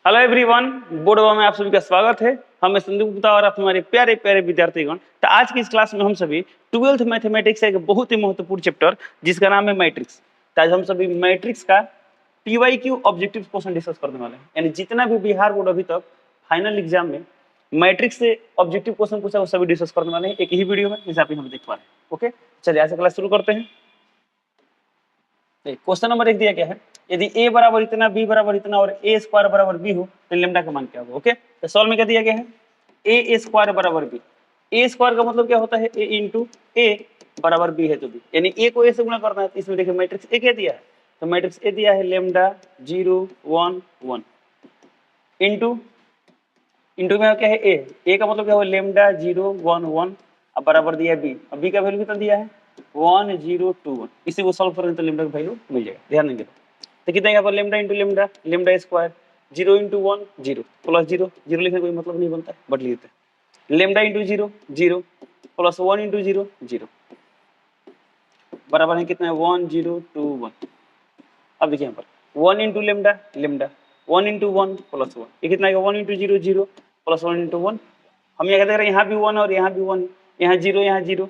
Hello everyone, बोर्डवा में आप सभी का स्वागत है। हम संदीप गुप्ता और आप हमारे प्यारे प्यारे विद्यार्थीगण। तो आज की इस क्लास में हम सभी 12th मैथमेटिक्स एक बहुत ही महत्वपूर्ण चैप्टर जिसका नाम है मैट्रिक्स। तो आज हम सभी मैट्रिक्स का PYQ ऑब्जेक्टिव क्वेश्चन डिस्कस करने वाले हैं। यानी जितना भी बिहार बोर्ड अभी तक फाइनल एग्जाम में मैट्रिक्स से ऑब्जेक्टिव क्वेश्चन पूछा वो सभी डिस्कस करने वाले हैं एक ही वीडियो में, जैसे आप हम देख पा रहे हैं। ओके, चलिए आज क्लास शुरू करते हैं। क्वेश्चन नंबर 1 दिया गया है, यदि a बराबर इतना, b बराबर इतना और a स्क्वायर बराबर b हो तो लेमडा का मान क्या होगा। ओके, तो सॉल्व में क्या दिया गया है, a स्क्वायर बराबर b। a स्क्वायर का मतलब क्या होता है, a इंटू a बराबर b है तो b, यानी a को a से गुणा करना है। तो इसमें देखिए मैट्रिक्स a क्या दिया है, तो मैट्रिक्स a दिया है लेमडा 0 1 1 इंटू इंटू में क्या है a का मतलब क्या हुआ लेमडा 0 1 1 अब बराबर दिया है b। अब b का वैल्यू कितना दिया है 1 0 2 1। इसी को सॉल्व करेंगे तो लेमडा का वैल्यू मिल जाएगा। ध्यान देंगे तो कितना यहाँ पर lambda into lambda, lambda square 0 into 1 0 plus 0 0 लिखने कोई मतलब नहीं बनता है बट लिखते हैं। लेमडा इंटू 0 0 प्लस 1 इंटू 0 0 बराबर है कितना है 1 0 2 1। अब देखिए यहाँ पर 1 into lambda lambda 1 into 1 plus 1, ये कितना है 1 इंटू 0 0 प्लस 1 इंटू 1। हम यहाँ देख रहे हैं यहाँ भी 1 और यहाँ भी 1, यहाँ 0 यहाँ 0।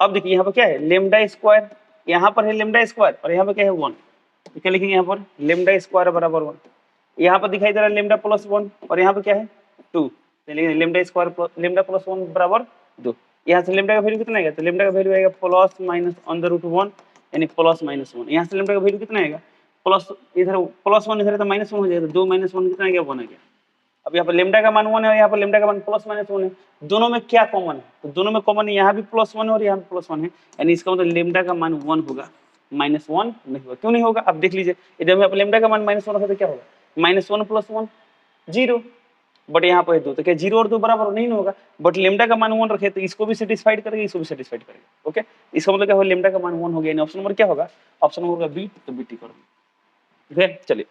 अब देखिए यहाँ पर क्या है लेमडा स्क्वायर, यहाँ पर है लेमडा स्क्वायर और यहाँ पर क्या है 1। तो क्या लिखेंगे यहाँ पर लेमडा स्क्वायर बराबर 1। यहाँ पर दिखाई दे रहा है लेमडा प्लस 1 और यहाँ पर क्या है 2। तो लिखेंगे लेमडा स्क्वायर लेमडा प्लस 1 बराबर 2। यहाँ से लेमडा का वैल्यू कितना आएगा, तो लेमडा का वैल्यू आएगा प्लस माइनस अंडर रूट 1 यानी प्लस माइनस 1। यहाँ से लेमडा का वैल्यू कितना आएगा प्लस, इधर प्लस 1 इधर तो माइनस 1 हो जाएगा, 2 माइनस 1 कितना आ गया 1 आ गया। अब यहाँ पर लेमडा का मान 1 है और यहाँ पर लेमडा का मान प्लस माइनस 1 है। दोनों में क्या कॉमन है, तो दोनों में कॉमन है, यहाँ भी प्लस 1 है और यहाँ भी प्लस 1 है, यानी इसका मतलब लेमडा का मान 1 होगा, माइनस 1 नहीं होगा। क्यों नहीं होगा, अब देख लीजिए इधर में लेमडा का मान माइनस 1 होगा तो क्या होगा माइनस 1 प्लस 1 0, बट यहाँ पर 2 तो क्या 0 और 2 बराबर नहीं होगा। बट लेमडा का मान 1 रखे तो इसको भी सेटिस्फाइड करेगा, इसको भी सेटिस्फाइड करेगा। ओके, इसका मतलब क्या होगा लेमडा का मान 1 हो गया। ऑप्शन नंबर क्या होगा, ऑप्शन नंबर होगा बी, तो बी टिक कर दो। चलिए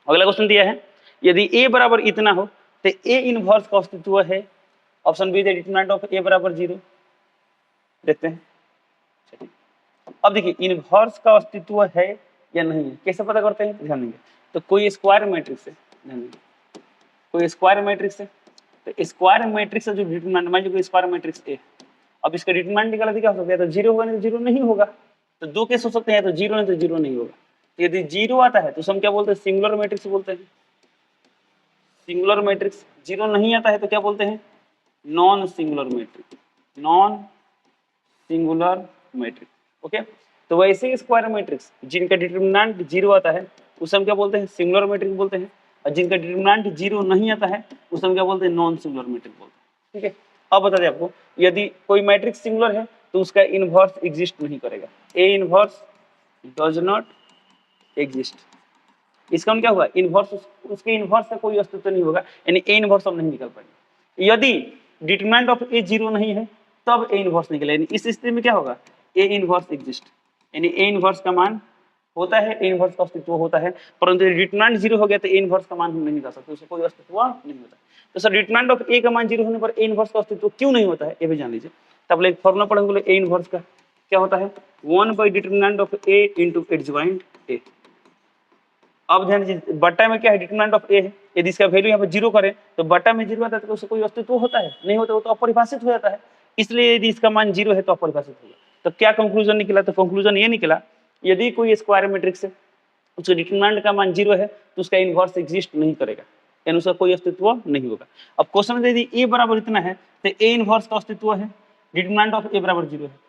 अगला क्वेश्चन दिया है, यदि a बराबर इतना हो तो a इनवर्स का अस्तित्व है। Option B determinant of a बराबर 0। देखते हैं, चलिए अब देखिए इनवर्स का अस्तित्व है या नहीं है कैसे पता करते हैं, ध्यान देंगे। तो कोई स्क्वायर मैट्रिक्स है, ध्यान देंगे कोई स्क्वायर मैट्रिक्स है, तो स्क्वायर मैट्रिक्स का जो डिटरमिनेंट, मान लीजिए स्क्वायर मैट्रिक्स ए, अब इसका डिटरमिनेंट निकाला तो क्या हो सकता है, तो 0 होगा नहीं तो 0 नहीं होगा। तो दो केस हो सकते हैं, तो 0 नहीं तो 0 नहीं होगा। तो यदि 0 आता है तो हम क्या बोलते हैं सिंगुलर मैट्रिक्स बोलते हैं, सिंगुलर मैट्रिक्स। 0 नहीं आता है तो क्या बोलते हैं non singular matrix, non singular matrix. Okay, तो वैसे स्क्वायर मैट्रिक्स जिनका डिटरमिनेंट 0 आता है उसे हम क्या बोलते हैं सिंगुलर मैट्रिक्स बोलते हैं, और जिनका डिटरमिनेंट 0 नहीं आता है उसे हम क्या बोलते हैं नॉन सिंगुलर मैट्रिक्स बोलते हैं। ठीक है, अब बता दें आपको, यदि कोई मैट्रिक्स सिंगुलर है तो उसका इनवर्स एग्जिस्ट नहीं करेगा, A inverse does not exist. इसका क्या होगा इनवर्स, उसके इनवर्स का कोई अस्तित्व नहीं होगा, यानी ए इनवर्स हम नहीं निकाल पाएंगे। यदि डिटरमिनेंट ऑफ ए 0 नहीं है तब ए इनवर्स निकले, यानी इस स्थिति में क्या होगा ए इनवर्स एग्जिस्ट, यानी ए इनवर्स का मान होता है, ए इनवर्स का अस्तित्व होता है। परंतु डिटरमिनेंट 0 हो गया तो ए इनवर्स का मान हम नहीं निकाल सकते, उसका कोई अस्तित्व नहीं होता। तो सर डिटरमिनेंट ऑफ ए का मान 0 होने पर ए इनवर्स का अस्तित्व क्यों नहीं होता है ये भी जान लीजिए। तब एक फॉर्मूला पढ़ेंगे ए इनवर्स का, क्या होता है 1 by determinant of A into adjoint A. अब ध्यान दीजिए बट्टा में क्या है डिटरमिनेंट ऑफ ए है, यदि इसका वैल्यू यहाँ पर 0 करें तो बट्टा में 0 आता है तो उसका कोई अस्तित्व होता है नहीं होता, वो तो अपरिभाषित हो जाता है। इसलिए यदि इसका मान 0 है तो अपरिभाषित होगा। तो क्या कंक्लूजन निकला, तो कंक्लूजन ये निकला यदि कोई स्क्वायर मैट्रिक्स है उसका डिटरमिनेंट का मान 0 है तो उसका इनवर्स एग्जिस्ट नहीं करेगा, यानी उसका कोई अस्तित्व नहीं होगा। अब क्वेश्चन में यदि ए बराबर इतना है तो ए इनवर्स का अस्तित्व है, डिटरमिनेंट ऑफ ए बराबर 0 है,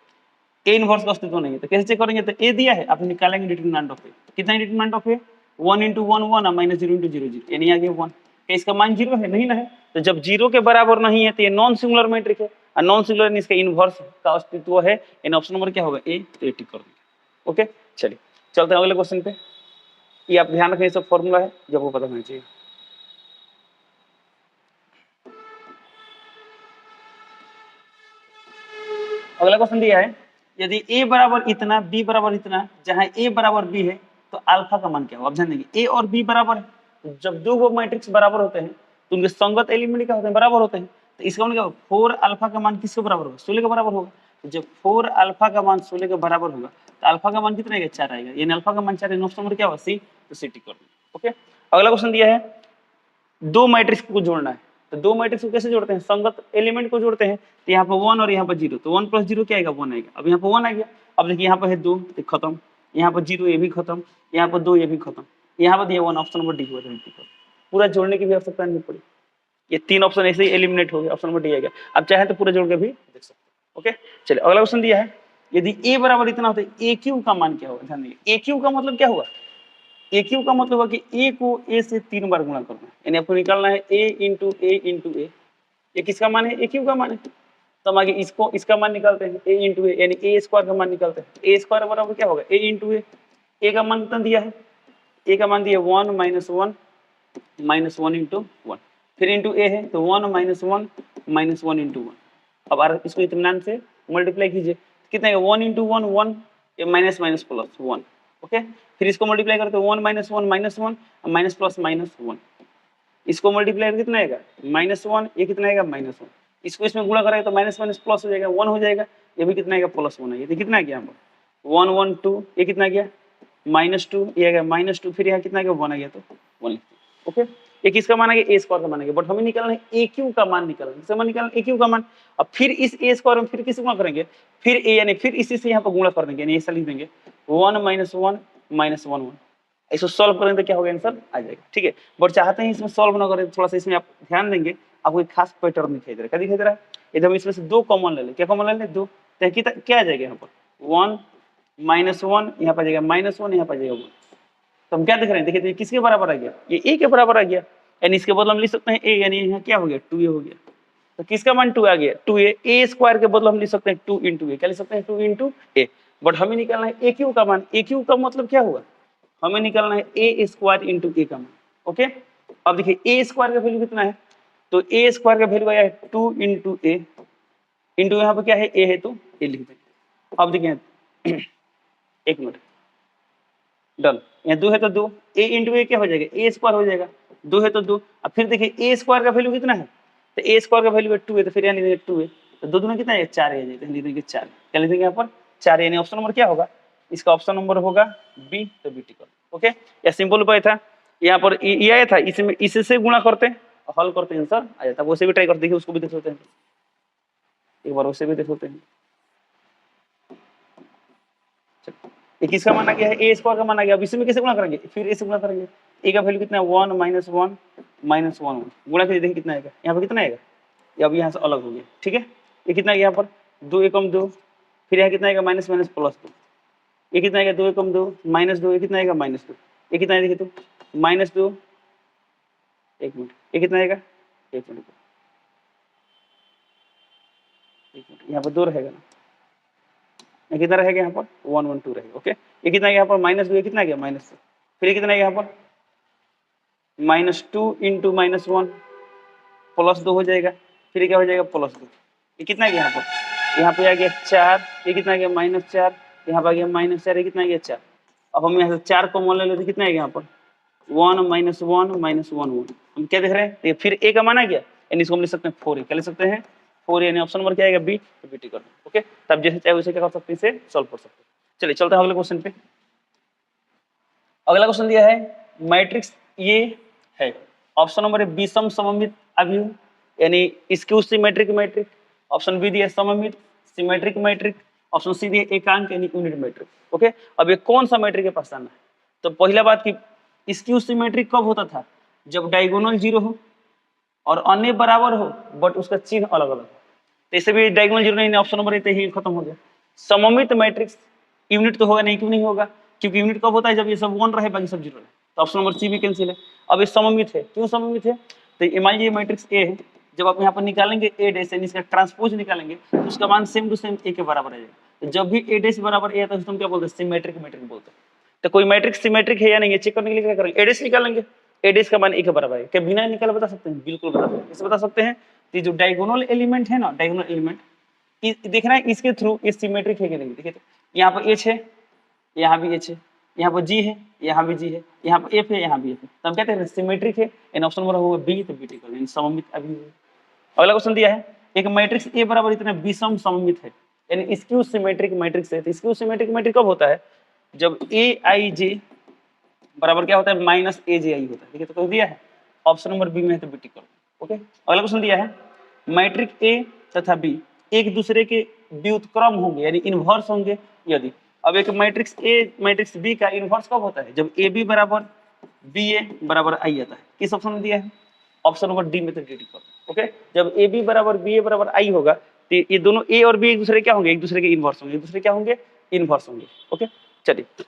ए इनवर्स का अस्तित्व नहीं है। तो कैसे चेक करेंगे, तो ए दिया है आप निकालेंगे डिटरमिनेंट ऑफ ए, कितना डिटरमिनेंट ऑफ ए 1 इंटू 1 1 और माइनस 0 इंटू 0 0, यानी आगे 1। इसका मान 0 है नहीं ना है, तो जब 0 के बराबर नहीं है तो ये नॉन सिंगुलर मैट्रिक है, और नॉन सिंगुलर इसका इनवर्स का अस्तित्व है, यानी ऑप्शन नंबर क्या होगा ए, तो ए टिक कर देंगे। ओके, चलिए चलते हैं अगले क्वेश्चन पे। ये आप ध्यान रखें, ये सब फॉर्मूला है जो आपको पता होना चाहिए। अगला क्वेश्चन दिया है, यदि a बराबर इतना b बराबर इतना, जहां a बराबर b है तो अल्फा का मान क्या होगा। अब ध्यान देंगे a और b बराबर है, तो जब दो मैट्रिक्स बराबर होते हैं तो उनके संगत एलिमेंट क्या होते हैं बराबर होते हैं। तो इसका मतलब क्या होगा 4 अल्फा का मान किसके बराबर होगा 16 के बराबर होगा। तो जब 4 अल्फा का मान 16 के बराबर होगा तो अल्फा का मान कितना आएगा 4 आएगा, यानी अल्फा का मान 4 है। ऑप्शन नंबर क्या होगा सी, तो सी टिक कर दो। ओके, अगला क्वेश्चन दिया है, दो मैट्रिक्स को जोड़ना है, तो दो मैट्रिक्स को कैसे जोड़ते हैं, संगत एलिमेंट को जोड़ते हैं। तो यहाँ पर 1 और यहाँ पर 0, तो 1 + 0 क्या आएगा, 1 आएगा। अब यहाँ पर 1 आ गया। अब देखिए यहाँ पर है 2, तो खत्म, यहाँ पर 0, ये भी खत्म, यहाँ पर 2, ये भी खत्म, यहाँ पर दिया 1, ऑप्शन नंबर डी हुआ। पूरा जोड़ने की भी आवश्यकता नहीं पड़ी, ये 3 ऑप्शन ऐसे ही एलिमिनेट हो गया, ऑप्शन नंबर डी आएगा। अब चाहे तो पूरा जोड़ के भी देख सकते हैं। ओके, चलिए अगला क्वेश्चन दिया है, यदि a बराबर इतना होता है ए क्यू का मान क्या होगा। ध्यान दीजिए, ए क्यू का मतलब क्या हुआ, ए क्यू का मतलब हुआ कि ए को ए से 3 बार गुणा करना है, यानी आपको निकालना है a इंटू ए। ये किसका मान है, ए क्यू का मान है। तो हम आगे इसका मान निकालते हैं, a इंटू ए, यानी ए स्क्वायर का मान निकालते हैं। ए स्क्वायर बराबर क्या होगा, a इंटू ए का मान कितना दिया है, ए का मान दिया 1 - 1 इंटू 1, फिर इंटू ए है, तो 1 - 1 इंटू 1। अब इसको इत्मीनान से मल्टीप्लाई कीजिए, कितना है 1 इंटू 1 1, ये माइनस माइनस प्लस 1। ओके, फिर इसको मल्टीप्लाई करते हैं 1 - 1 -1, माइनस प्लस -1, इसको मल्टीप्लाई कितना आएगा -1, ये कितना आएगा -1, इसको इसमें गुणा करेंगे तो माइनस माइनस प्लस हो जाएगा, 1 हो जाएगा, ये भी कितना आएगा +1 है। ये कितना आ गया यहाँ पर 1 1 2, ये कितना आ गया -2, ये आ गया -2, फिर यहाँ कितना आ गया 1 आ गया, तो 1। ओके, ये किसका मान आ गया, ए स्क्वायर का मान आ गया, बट हमें निकालना है ए क्यू का मान निकालना है, किसका मान निकालना है, ए क्यू का मान। अब फिर इस ए स्क्वायर में फिर किससे गुणा करेंगे, फिर ए, यानी फिर इसी से यहाँ पर गुणा कर देंगे, यानी ऐसा लिख देंगे 1 - 1 -1 1। इसको सॉल्व करेंगे तो क्या होगा, आंसर आ जाएगा। ठीक है, बट चाहते हैं इसमें सॉल्व ना करें, थोड़ा सा इसमें आप ध्यान देंगे, आपको एक खास पैटर्न दिखाई दे रहा है। क्या दिखाई दे रहा है, यदि हम इसमें से 2 कॉमन ले लें, क्या कॉमन ले लें, 2, तो क्या आ जाएगा यहाँ पर 1 - 1, यहाँ पर आ जाएगा -1, यहाँ पर आ जाएगा 1। तो हम क्या देख रहे हैं, देखिए किसके बराबर आ गया, ये ए के बराबर आ गया, यानी इसके बदले हम लिख सकते हैं ए, यानी यहाँ क्या हो गया 2a हो गया। तो किसका मान 2 आ गया, 2a, ए स्क्वायर के बदले हम लिख सकते हैं 2 इंटू ए, क्या लिख सकते हैं 2 इंटू ए। बट हमें निकालना है ए क्यू का मान, ए क्यू का मतलब क्या हुआ, हमें निकालना है ए स्क्वायर इंटू ए का मान। ओके, अब देखिए ए स्क्वायर का वैल्यू कितना है, तो ए स्क्वायर का वैल्यू आया है 2 इंटू ए, इंटू यहाँ पर क्या है ए है, तो ए लिख देंगे। अब देखिए एक मिनट, डन, यहाँ 2 है तो 2, ए इंटू ए क्या हो जाएगा, ए स्क्वायर हो जाएगा, 2 है तो 2। अब फिर देखिए ए स्क्वायर का वैल्यू कितना है, तो ए स्क्वायर का वैल्यू है 2 है, तो फिर यहाँ लिख देंगे 2 है, तो 2 दूना कितना है 4 है, लिख देंगे 4, क्या लिख देंगे यहाँ पर 4, यानी ऑप्शन नंबर क्या होगा, इसका ऑप्शन नंबर होगा बी, तो बी टिकल। ओके, या सिंपल उपाय था, यहाँ पर ये आया था, इसमें इससे गुणा करते हैं, हल करते हैं, आंसर आ जाता है। वैसे भी ट्राई करते, देखिए उसको भी देख सकते हैं, एक बार वैसे भी देख सकते हैं। ये किसका मान आ गया है, ए स्क्वायर का मान आ गया। अब इसमें कैसे गुणा करेंगे, फिर ए से गुणा करेंगे, ए का वैल्यू कितना है 1 - 1 -1 गुणा कीजिए, देखिए कितना आएगा, यहाँ पर कितना आएगा, ये अब यहाँ से अलग हो गया। ठीक है, ये कितना यहाँ पर 2 एकम 2, फिर यहाँ कितना आएगा माइनस माइनस प्लस 2, ये कितना आएगा 2 एकम 2 -2, ये कितना आएगा -2, ये कितना है देखिए तो -2, एक मिनट, ये कितना आएगा, एक मिनट, यहाँ पर 2 रहेगा ना, ये कितना रहेगा यहाँ पर 1 1 2 रहेगा। ओके, ये कितना है यहाँ पर -2, ये कितना आ गया -2, फिर ये कितना है यहाँ पर -2 इंटू -1 +2 हो जाएगा, फिर क्या हो जाएगा +2, ये कितना है यहाँ पे आ गया 4, ये कितना आ गया -4, यहाँ पर आ गया -4, ये कितना आ गया 4। अब हम यहाँ से 4 कॉमन ले लेते, कितना है यहाँ पर 1 - 1 -1 1। हम क्या देख रहे हैं, ये फिर ए का मान आ गया, यानी इसको हम लिख सकते हैं 4a, क्या लिख सकते हैं 4a, यानी ऑप्शन नंबर क्या आएगा बी, बी टिक। ओके, तब जैसे चाहे वैसे क्या कर सकते हैं, इसे सॉल्व कर सकते हैं। चलिए चलते हैं अगले क्वेश्चन पे। अगला क्वेश्चन दिया है, मैट्रिक्स ये है, ऑप्शन नंबर है विषम सममित अभिव्यव, यानी skew symmetric matrix, option B दिया सममित सिमेट्रिक मैट्रिक, ऑप्शन सी दिया एकांक यानी यूनिट मैट्रिक। ओके, अब ये कौन सा मैट्रिक है पहचानना है। तो पहला बात की स्क्यू सिमेट्रिक कब होता था, जब डायगोनल 0 हो और अन्य बराबर हो बट उसका चिन्ह अलग अलग हो, तो इसे भी डायगोनल 0 नहीं, ऑप्शन नंबर ही खत्म हो गया। सममित मैट्रिक्स यूनिट तो होगा नहीं, क्यों नहीं होगा, क्योंकि यूनिट कब होता है, जब ये सब 1 रहे बाकी सब 0 रहे, तो ऑप्शन नंबर सी भी कैंसिल है। अब ये सममित है, क्यों सममित है, तो मान लीजिए मैट्रिक्स ए है, जब आप यहाँ पर निकालेंगे ए डैश यानी इसका ट्रांसपोज निकालेंगे तो उसका मान सेम टू सेम ए के बराबर आ जाएगा। तो जब भी ए डैश बराबर ए आता है तो हम क्या बोलते हैं, सिमेट्रिक मैट्रिक बोलते हैं। तो कोई मैट्रिक्स सिमेट्रिक है या नहीं है चेक करने के लिए क्या करेंगे, ए डैश निकालेंगे, ए डैश का मान ए के बराबर है, क्या बिना निकाले बता सकते हैं, बिल्कुल बता सकते हैं। कैसे बता सकते हैं, तो जो डायगोनल एलिमेंट है ना, डायगोनल एलिमेंट देखना है इसके थ्रू ये सिमेट्रिक है कि नहीं। देखिए तो यहाँ पर एच है, यहाँ भी एच है, यहाँ पर जी है, यहाँ भी जी है, यहाँ पर एफ है, यहाँ भी एफ है, तो हम कहते हैं सिमेट्रिक है, इन ऑप्शन नंबर होगा बी, तो बी टिकल यानी सममित अभिव्यव। अगला क्वेश्चन दिया है, एक मैट्रिक्स ए बराबर इतना विषम सममित है, यानी स्क्यू सिमेट्रिक मैट्रिक्स है। तो स्क्यू सिमेट्रिक मैट्रिक कब होता है, जब ए आई जे बराबर क्या होता है -AJI होता है। देखिए तो दिया है ऑप्शन नंबर बी में है तो बी टिक कर दो। ओके, अगला क्वेश्चन दिया है मैट्रिक्स ए तथा बी एक दूसरे के व्युत्क्रम होंगे यानी इनवर्स होंगे यदि। अब एक मैट्रिक्स ए मैट्रिक्स बी का इनवर्स कब होता है? जब ए बी बराबर बी ए बराबर आई आता है। किस ऑप्शन में दिया है? ऑप्शन नंबर डी में तो डी टिक कर दो। ओके, जब ए बी बराबर बी ए बराबर आई होगा तो ये दोनों ए और बी एक दूसरे क्या होंगे? एक दूसरे के इनवर्स होंगे। एक दूसरे क्या होंगे? इनवर्स होंगे। ओके, चलिए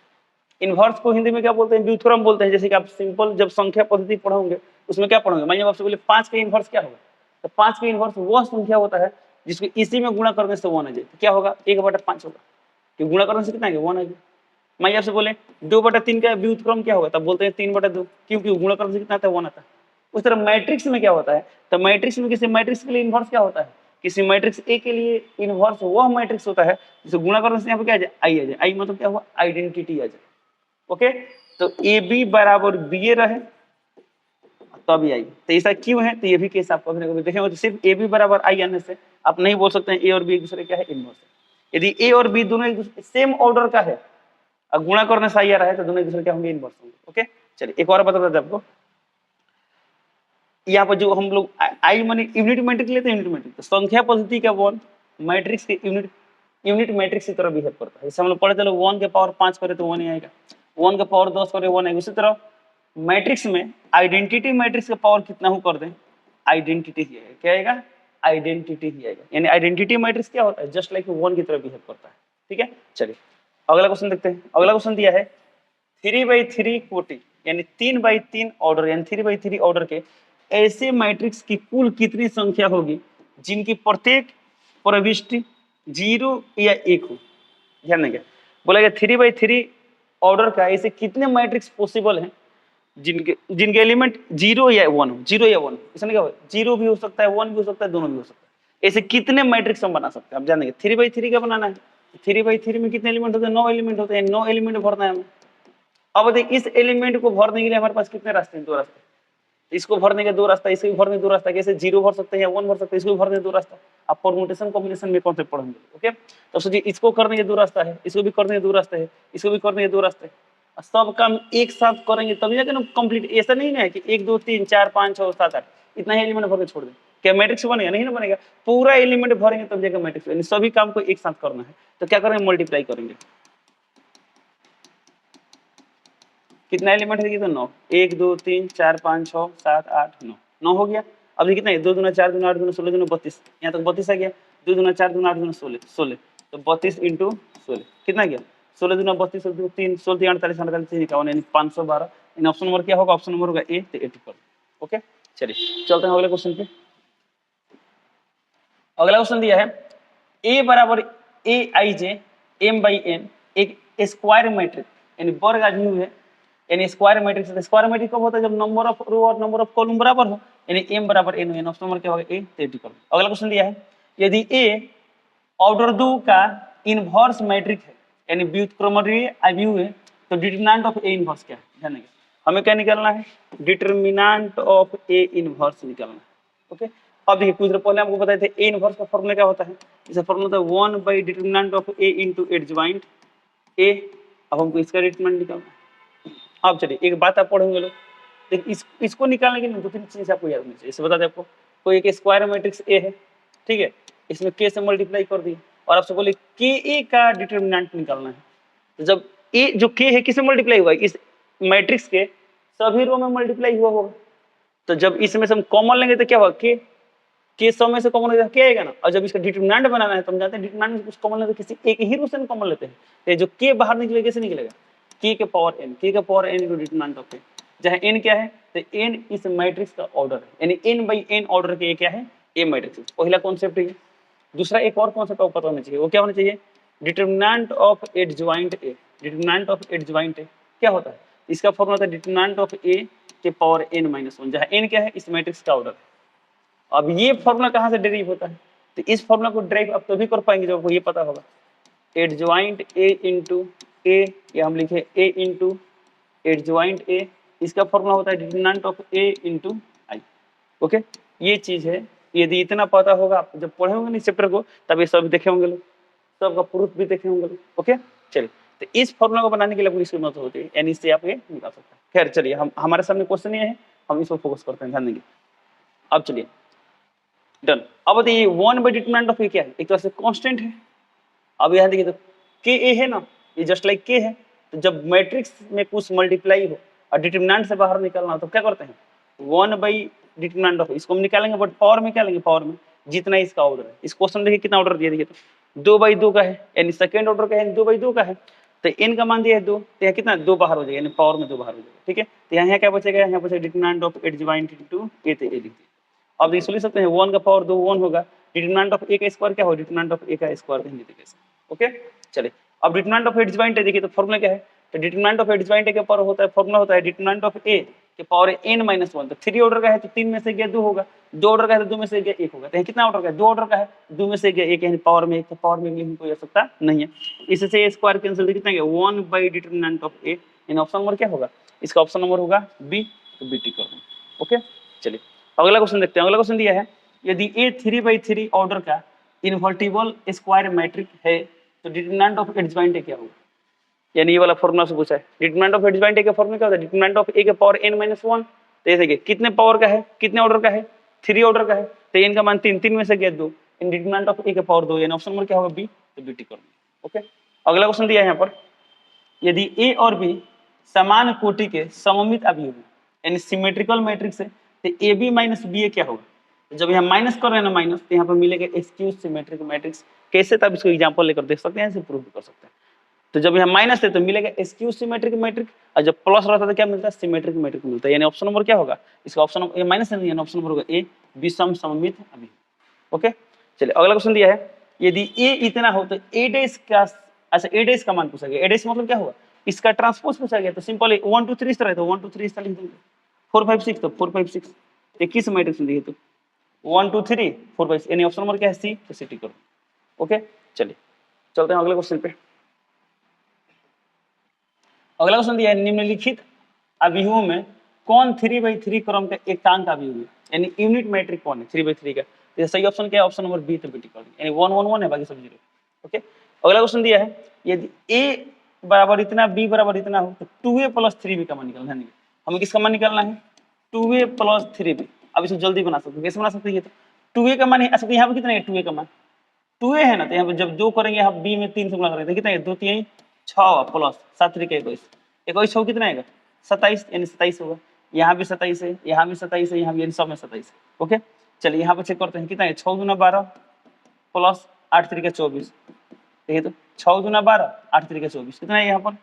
इनवर्स को हिंदी में क्या बोलते हैं? व्युत्क्रम बोलते हैं। जैसे कि आप सिंपल जब संख्या पद्धति पढ़ोगे उसमें क्या पढ़ोगे? मैं जब आपसे बोले 5 के इनवर्स क्या होगा, तो 5 के इनवर्स वह संख्या होता है जिसको इसी में गुणा करने से 1 आ जाए। तो क्या होगा? 1/5 होगा। कि गुणा करने से कितना आएगा? 1 आ जाए। मैं आपसे बोले 2/3 का व्युत्क्रम क्या होगा, तब बोलते हैं 3/2, क्योंकि गुणा करने से कितना आता है? 1 आता है। उस तरह मैट्रिक्स में क्या होता है? तो मैट्रिक्स में किसी मैट्रिक्स के लिए इनवर्स क्या होता है? किसी मैट्रिक्स ए के लिए इनवर्स वह मैट्रिक्स होता है जिसे गुणा करने से यहाँ पे क्या आ जाए? आई आ जाए। आई मतलब क्या हुआ? आइडेंटिटी आ जाए। ओके, तो ए बी बराबर बी ए रहे तब आई। तो ऐसा क्यों है? तो ये भी केस आपको कभी देखेंगे तो सिर्फ ए बी बराबर आई आने से आप नहीं बोल सकते हैं ए और बी एक दूसरे क्या है? इनवर्स है। यदि ए और बी दोनों एक दूसरे सेम ऑर्डर का है और गुणा करने से आई आ रहा है तो दोनों एक दूसरे क्या होंगे? इनवर्स होंगे। ओके, चलिए एक और बता देते आपको। यहाँ पर जो हम लोग आई माने यूनिट मैट्रिक्स लेते हैं, यूनिट मैट्रिक्स तो संख्या पद्धति का 1 मैट्रिक्स के यूनिट मैट्रिक्स की तरह बिहेव करता है। जैसे हम लोग पढ़े चलो 1 के पावर 5 करे तो 1 ही आएगा, 1 के पावर 10 करे 1 आएगा। उसी तरह मैट्रिक्स में आइडेंटिटी मैट्रिक्स का पावर कितना हो कर दें, आइडेंटिटी ही आएगा। क्या आएगा? आइडेंटिटी ही आएगा। यानी आइडेंटिटी मैट्रिक्स क्या होता है? जस्ट लाइक 1 की तरह बिहेव करता है। ठीक है, चलिए अगला क्वेश्चन देखते हैं। अगला क्वेश्चन दिया है 3/3 कोटि यानी 3/3 ऑर्डर यानी 3/3 ऑर्डर के ऐसे मैट्रिक्स की कुल कितनी संख्या होगी जिनकी प्रत्येक प्रविष्टि 0 या 1 हो। ध्यान देंगे, बोला गया 3/3 ऑर्डर का ऐसे कितने मैट्रिक्स पॉसिबल हैं जिनके एलिमेंट 0 या 1 हो। 0 या 1 इसमें क्या हो? 0 भी हो सकता है, 1 भी हो सकता है, दोनों भी हो सकता है। ऐसे कितने मैट्रिक्स हम बना सकते हैं? आप जान देंगे 3/3 का बनाना है। 3/3 में कितने एलिमेंट होते हैं? 9 एलिमेंट होते हैं। 9 एलिमेंट भरना है हमें। अब देखिए इस एलिमेंट को भरने के लिए हमारे पास कितने रास्ते हैं? 2 रास्ते। इसको भरने के 2 रास्ता, इसको भी भरने 2 रास्ता। कैसे? 0 भर सकते हैं या 1 भर सकते हैं, इसको भी भरने 2 रास्ता। आप परम्यूटेशन कॉम्बिनेशन में कौन से पढ़ेंगे? ओके, तो सोचिए इसको करने के 2 रास्ता है, इसको भी करने के 2 रास्ते है, इसको भी करने के 2 रास्ते है। सब काम एक साथ करेंगे तभी जाके ना कंप्लीट। ऐसा नहीं है कि 1 2 3 4 5 6 7 8 इतना ही एलिमेंट भर के छोड़ दें, क्या मैट्रिक्स बनेगा? नहीं ना बनेगा। पूरा एलिमेंट भरेंगे तब जाके मैट्रिक्स। यानी सभी काम को एक साथ करना है तो क्या करेंगे? मल्टीप्लाई करेंगे। कितना एलिमेंट है? तो 9। 1 2 3 4 5 6 7 8 9 9 हो गया। अब ये कितना है? 2 दूना 4 दूना 8 दूना 16 दूना 32। यहाँ तक 32 आ गया। 2 दूना 4 दूना 8 दूना 16 16 तो 32 इंटू 16 कितना गया? 16 दूना 32 2 3 16 3 48 48 3 51 यानी 512। इन ऑप्शन नंबर क्या होगा? ऑप्शन नंबर होगा ए, तो 80 पर। ओके, चलिए चलते हैं अगले क्वेश्चन पे। अगला क्वेश्चन दिया है ए बराबर ए आई जे एम बाई एन एक स्क्वायर मैट्रिक्स यानी वर्ग आदमी है यानी स्क्वायर मैट्रिक्स। स्क्वायर मैट्रिक्स कब होता है? जब नंबर ऑफ रो और नंबर ऑफ कॉलम बराबर हो यानी m बराबर n हो। यानी ऑप्शन नंबर क्या होगा? ए, 30 कर। अगला क्वेश्चन दिया है यदि a ऑर्डर 2 का इनवर्स मैट्रिक्स है यानी व्युत्क्रमणीय अवयव है तो डिटरमिनेंट ऑफ a इनवर्स क्या है? ध्यान देंगे, हमें क्या निकालना है? डिटरमिनेंट ऑफ a इनवर्स निकालना है। ओके, अब देखिए कुछ देर पहले आपको बताए थे a इनवर्स का फॉर्मूला क्या होता है? इसका फॉर्मूला होता है determinant of a into adjoint a। अब हमको इसका डिटरमिनेंट निकालना है। अब चलिए एक बात आप पढ़ेंगे लोग, देखिए इसको निकालने के लिए 2-3 चीज आपको याद होनी चाहिए। इसे बता दें आपको, कोई एक स्क्वायर मैट्रिक्स ए है, ठीक है, इसमें के से मल्टीप्लाई कर दिए और आपसे बोले के ए का डिटरमिनेंट निकालना है। तो जब ए जो के है किससे मल्टीप्लाई हुआ? इस मैट्रिक्स के सभी रो में मल्टीप्लाई हुआ होगा। तो जब इसमें से हम कॉमन लेंगे तो क्या होगा? के सब में से कॉमन लेते क्या आएगा ना। और जब इसका डिटरमिनेंट बनाना है तो हम जानते हैं डिटरमिनेंट में कुछ कॉमन लेते किसी एक ही रो से कॉमन लेते हैं। तो जो के बाहर निकलेगा कैसे निकलेगा? k के पावर n, k के power n into determinant of k, जहां n क्या है? तो n इस मैट्रिक्स का ऑर्डर है यानी n बाई n ऑर्डर के क्या है? a matrix. पहला कॉन्सेप्ट है। दूसरा एक और कॉन्सेप्ट आपको पता होना चाहिए, वो क्या होना चाहिए? Determinant of adjoint a। Determinant of adjoint a क्या होता है? इसका फॉर्मूला होता है डिटरमिनेंट ऑफ a के पावर n-1, जहां n क्या है? इस मैट्रिक्स का ऑर्डर है। अब ये फॉर्मूला कहां से डेरिव होता है? तो इस फॉर्मूला को डेरिव आप तभी कर पाएंगे जब आपको ये पता होगा एडजॉइंट a इंटू ए, या हम लिखे a इंटू एडजॉइंट a। इसका फॉर्मूला होता है determinant of a into I. Okay, ये चीज है। यदि इतना पता होगा, आप जब पढ़े होंगे ना इस चैप्टर को तब ये सब देखे होंगे लोग, सबका प्रूफ भी देखे होंगे लोग। ओके, चलिए तो इस फॉर्मूला को बनाने के लिए आपको इसकी मदद होती है यानी इससे आप ये निकाल सकते हैं। खैर चलिए, हम हमारे सामने क्वेश्चन ये है हम इसको फोकस करते हैं, ध्यान देंगे। अब चलिए डन। अब बताइए 1 बाई डिटरमिनेंट ऑफ ए क्या है, एक तरह से कांस्टेंट है। अब यहाँ देखिए तो के ए है ना, ये जस्ट लाइक के है। तो जब मैट्रिक्स में कुछ मल्टीप्लाई हो और डिटरमिनेंट से बाहर निकलना हो तो क्या करते हैं, 1 बाई डिटरमिनेंट ऑफ, इसको हम निकालेंगे बट पावर में क्या लेंगे, पावर में जितना इसका ऑर्डर है। इस क्वेश्चन देखिए कितना ऑर्डर दिया, देखिए तो 2 बाई 2 का है, यानी सेकंड ऑर्डर का है, 2 बाई 2 का है। तो n का मान दिया है 2, तो यहाँ कितना 2 बाहर हो जाएगा, यानी पावर में 2 बाहर हो जाएगा, ठीक है। तो यहाँ क्या बचेगा, यहाँ बचेगा डिटरमिनेंट ऑफ एडजॉइंट इनटू ए, तो ए लिख दिया। अब देखिए सोल्व सकते हैं, 1 का पावर 2 1 होगा, डिटरमिनेंट ऑफ ए का स्क्वायर क्या होगा, डिटरमिनेंट ऑफ ए का स्क्वायर कहेंगे कैसे, ओके। चलिए अब डिटरमिनेंट ऑफ एडजॉइंट है, देखिए तो फॉर्मूला क्या है, तो डिटरमिनेंट ऑफ एडजॉइंट के पावर होता है, फॉर्मूला होता है डिटरमिनेंट ऑफ ए के पावर n माइनस 1। तो 3 ऑर्डर का है तो 3 में से गया 2 होगा, 2 ऑर्डर का है तो 2 में से गया 1 होगा। तो कितना ऑर्डर का है, 2 ऑर्डर का है, 2 में से गया 1, यानी पावर में 1, तो पावर में लिखने कोई आवश्यकता नहीं है। इससे स्क्वायर कैंसिल, कितना गया 1 by determinant of A. In option number क्या होगा, इसका ऑप्शन नंबर होगा बी, तो बी टिक कर दें, ओके। चलिए अगला क्वेश्चन देखते हैं। अगला क्वेश्चन दिया है, यदि ए 3 बाई 3 ऑर्डर का इनवर्टिबल स्क्वायर मैट्रिक्स है तो डिटरमिनेंट ऑफ एडजॉइंट क्या होगा, यानी ये वाला फॉर्मूला से पूछा है। डिटरमिनेंट ऑफ एडजॉइंट का फॉर्मूला क्या होता है, डिटरमिनेंट ऑफ ए के पावर n माइनस 1। तो ये देखिए कितने पावर का है, कितने ऑर्डर का है, 3 ऑर्डर का है, तो n का मान 3, 3 में से गया 2, इन डिटरमिनेंट ऑफ ए के पावर 2, यानी ऑप्शन नंबर क्या होगा बी, तो बी टिक कर देंगे, ओके। अगला क्वेश्चन दिया है यहाँ पर, यदि ए और बी समान कोटि के सममित अवयव हैं, यानी सिमेट्रिकल मैट्रिक्स है, तो ए बी माइनस बी ए क्या होगा। तो जब यहाँ माइनस कर रहे हैं ना माइनस, तो यहाँ पर मिलेगा एक्सक्यूज सिमेट्रिक मैट्रिक्स। कैसे, तब इसको एग्जांपल लेकर देख सकते हैं, ऐसे प्रूव कर सकते हैं। तो जब यहाँ माइनस है तो मिलेगा एक्सक्यूज सिमेट्रिक मैट्रिक, और जब प्लस रहता है तो क्या मिलता है, सिमेट्रिक मैट्रिक मिलता है। यानी ऑप्शन नंबर क्या होगा, इसका ऑप्शन नंबर ए माइनस नहीं, ऑप्शन नंबर होगा ए, विषम सममित अवयव, ओके। चलिए अगला क्वेश्चन दिया है, यदि ए इतना हो तो ए डैश का, अच्छा ए डैश का मान पूछा गया, ए डैश मतलब क्या हुआ, इसका ट्रांसपोज पूछा गया। तो सिंपल 1 2 3 इस तरह है, तो 1 2 3 इस तरह लिख देंगे, 4 5 6 तो 4 5 6 ये किस मैट्रिक्स में दिए, तो 1 2 3 4 5, यानी ऑप्शन नंबर क्या है सी, तो सी टिक करो, ओके। चलिए चलते हैं अगले क्वेश्चन पे। अगला क्वेश्चन दिया है, निम्नलिखित अवयवों में कौन 3 बाई 3 क्रम का एकांक अवयव है, यानी यूनिट मैट्रिक कौन है 3 बाई 3 का। तो सही ऑप्शन क्या है, ऑप्शन नंबर बी, तो बी टिक कर देंगे, यानी 1 1 1 है, बाकी सब 0, ओके। अगला क्वेश्चन दिया है, यदि ए बराबर इतना, बी बराबर इतना हो तो 2a प्लस 3b का मान निकालना है। हमें किसका मान निकालना है, 2a प्लस 3b। अब इसको जल्दी बना सकते हैं, कैसे बना सकते हैं, तो 2a का मान है, अच्छा यहाँ पे कितना है 2a का मान, 2a है ना, तो यहाँ पे जब 2 करेंगे यहाँ b में 3 से गुणा करेंगे, कितना है 2 3 6 प्लस 7 3 21, 21 6 कितना आएगा 27, यानी 27 होगा। यहाँ भी 27 है, यहाँ भी 27 है, यहाँ भी, यानी सब में 27 है, ओके। चलिए यहाँ पे चेक करते हैं, कितना है 6 दूना 12 प्लस 8 3 24, देखिए तो 6 दूना 12 8 3 24, कितना है यहाँ पर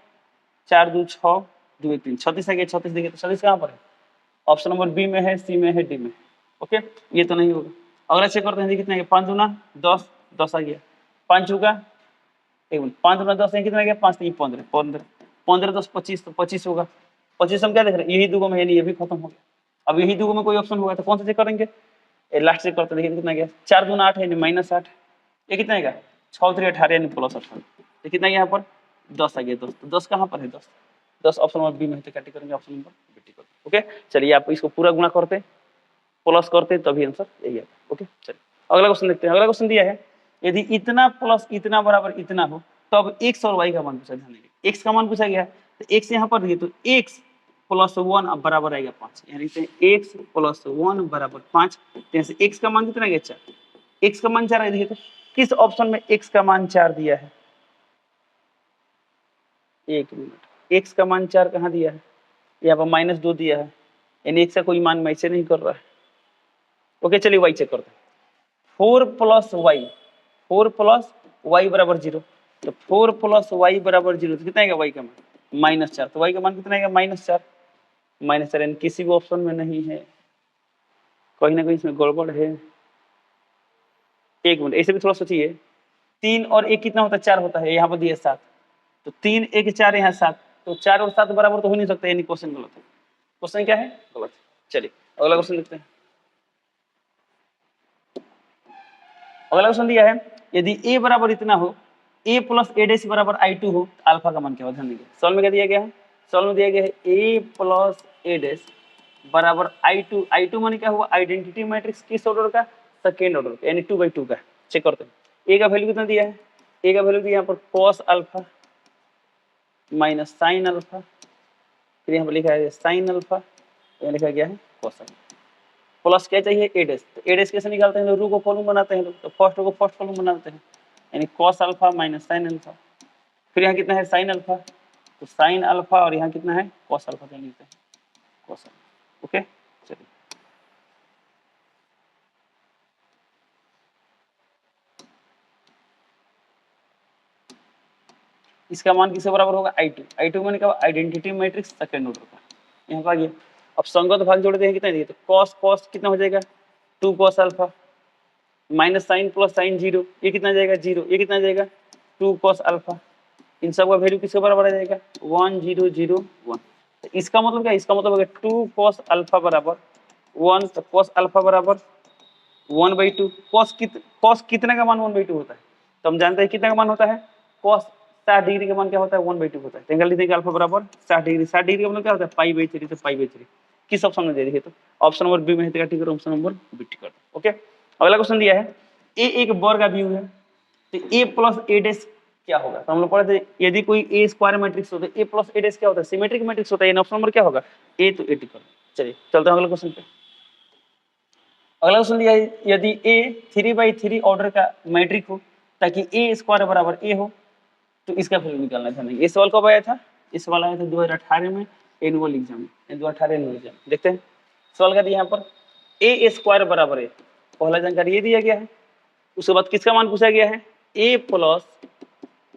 4 2 6 2 1 3 36 है, 36 देखिए तो 36 कहाँ पर है, ऑप्शन नंबर बी में है, सी में है, डी में, ओके। ये तो नहीं होगा। अगला चेक करते हैं, कितना है 5 दूना 10 10 आ गया, 5 होगा, एक मिनट 5 दूना 10 कितना आ गया 5 3 15 15 15 10 25, तो 25 होगा। 25 हम क्या देख रहे हैं, यही दो में, यानी ये भी खत्म हो गया। अब यही दो में कोई ऑप्शन होगा तो कौन सा चेक करेंगे, लास्ट चेक करते हैं, देखिए कितना गया 4 दूना 8 यानी माइनस 8, ये कितना आएगा 6 3 18 यानी प्लस 18, तो कितना यहाँ पर 10 आ गया 10, तो 10 कहाँ पर है 10, 10 ऑप्शन नंबर बी में है, तो क्या टिक करेंगे ऑप्शन नंबर बी टिक करेंगे, ओके। चलिए आप इसको पूरा गुणा करते प्लस करते तभी आंसर यही आता, ओके। चलिए अगला क्वेश्चन देखते हैं। अगला क्वेश्चन दिया है, यदि इतना प्लस इतना बराबर इतना हो तो अब x और y का मान पूछा, ध्यान देंगे x का मान पूछा गया है, तो x यहाँ पर दिए तो x प्लस 1 अब बराबर आएगा 5, यानी x प्लस 1 बराबर 5, यहाँ से x का मान कितना गया 4, x का मान 4 है, देखिए तो किस ऑप्शन में x का मान 4 दिया है, एक मिनट, x का मान 4 कहाँ दिया है, यहाँ पर -2 दिया है, यानी x का कोई मान मैच नहीं कर रहा है, ओके। चलिए y चेक करते हैं, 4 प्लस y बराबर 0, तो 4 प्लस y बराबर 0, तो कितना आएगा y का मान -4, तो y का मान कितना आएगा -4, यानी किसी भी ऑप्शन में नहीं है, कहीं ना कहीं इसमें गड़बड़ है। एक मिनट ऐसे भी थोड़ा सोचिए, 3 और 1 कितना होता है 4 होता है, यहाँ पर दिया 7, तो 3 1 4 यहाँ 7, तो 4 और 7 बराबर तो हो नहीं सकता, यानी क्वेश्चन गलत है। क्वेश्चन क्या है, गलत। चलिए अगला क्वेश्चन देखते हैं। अगला क्वेश्चन दिया है, यदि a बराबर इतना हो, a प्लस a डैश बराबर i2 हो, तो अल्फा का मान क्या होगा, ध्यान दीजिए। सॉल्व में क्या दिया गया है, सॉल्व में दिया गया है a प्लस a डैश बराबर i2, i2 माने क्या हुआ, आइडेंटिटी मैट्रिक्स किस ऑर्डर का, सेकेंड ऑर्डर का, यानी 2/2 का। चेक करते हैं, a का वैल्यू कितना दिया है, a का वैल्यू दिया यहाँ पर cos alpha minus sine alpha, फिर यहाँ पर लिखा है साइन अल्फा यहाँ लिखा गया है कोसाइन। प्लस क्या चाहिए ए डैश, तो ए डैश कैसे निकालते हैं, रो को कॉलम बनाते हैं लोग, तो फर्स्ट रो को फर्स्ट कॉलम बनाते हैं, यानी cos alpha minus sine alpha. फिर यहाँ कितना है साइन अल्फा, तो साइन अल्फा, और यहाँ कितना है कॉस अल्फा, क्या लिखते हैं कॉस अल्फा। ओके चलिए, इसका मान किसके बराबर होगा I2, I2 मैंने कहा आइडेंटिटी मैट्रिक्स सेकंड ऑर्डर का, यहाँ पर आ गया। अब संगत भाग जोड़ते हैं, कितना दिए, तो कॉस कॉस कितना हो जाएगा 2 cos alpha minus sine plus sine 0, ये कितना जाएगा 0, ये कितना जाएगा 2 कॉस अल्फा। इन सब का वैल्यू किसके बराबर आ जाएगा 1 0 0 1। तो इसका मतलब क्या, इसका मतलब अगर 2 कॉस अल्फा बराबर 1, तो कॉस अल्फा बराबर 1/2। कॉस कितने का मान 1/2 होता है, तो हम जानते हैं कितने का मान होता है कॉस 60 डिग्री का मान क्या होता है 1/2 होता है। तो लिख देंगे अल्फा बराबर 60 डिग्री, 60 डिग्री का मतलब क्या होता है पाई/3, तो पाई/3 किस ऑप्शन में दे रही है, तो ऑप्शन नंबर बी में है, ठीक है ऑप्शन नंबर बी टिक कर दो। ओके, अगला क्वेश्चन दिया है ए एक वर्ग का व्यू है, तो ए प्लस ए डैश क्या होगा, तो हम लोग पढ़े थे यदि कोई ए स्क्वायर मैट्रिक्स होता है ए प्लस ए डैश क्या होता है सिमेट्रिक मैट्रिक्स होता है, ऑप्शन नंबर क्या होगा ए, तो ए टिक कर दो। चलिए चलते हैं अगले क्वेश्चन पे। अगला क्वेश्चन दिया है यदि ए 3/3 ऑर्डर का मैट्रिक हो ताकि ए स्क्वायर बराबर ए हो, तो इसका वैल्यू निकालना है। ये सवाल कब आया था, इस सवाल आया था 2018 में एनुअल एग्जाम में, 2018 एनुअल एग्जाम। देखते हैं सवाल का दिया यहाँ पर ए स्क्वायर बराबर है, पहला जानकारी ये दिया गया है। उसके बाद किसका मान पूछा गया है ए प्लस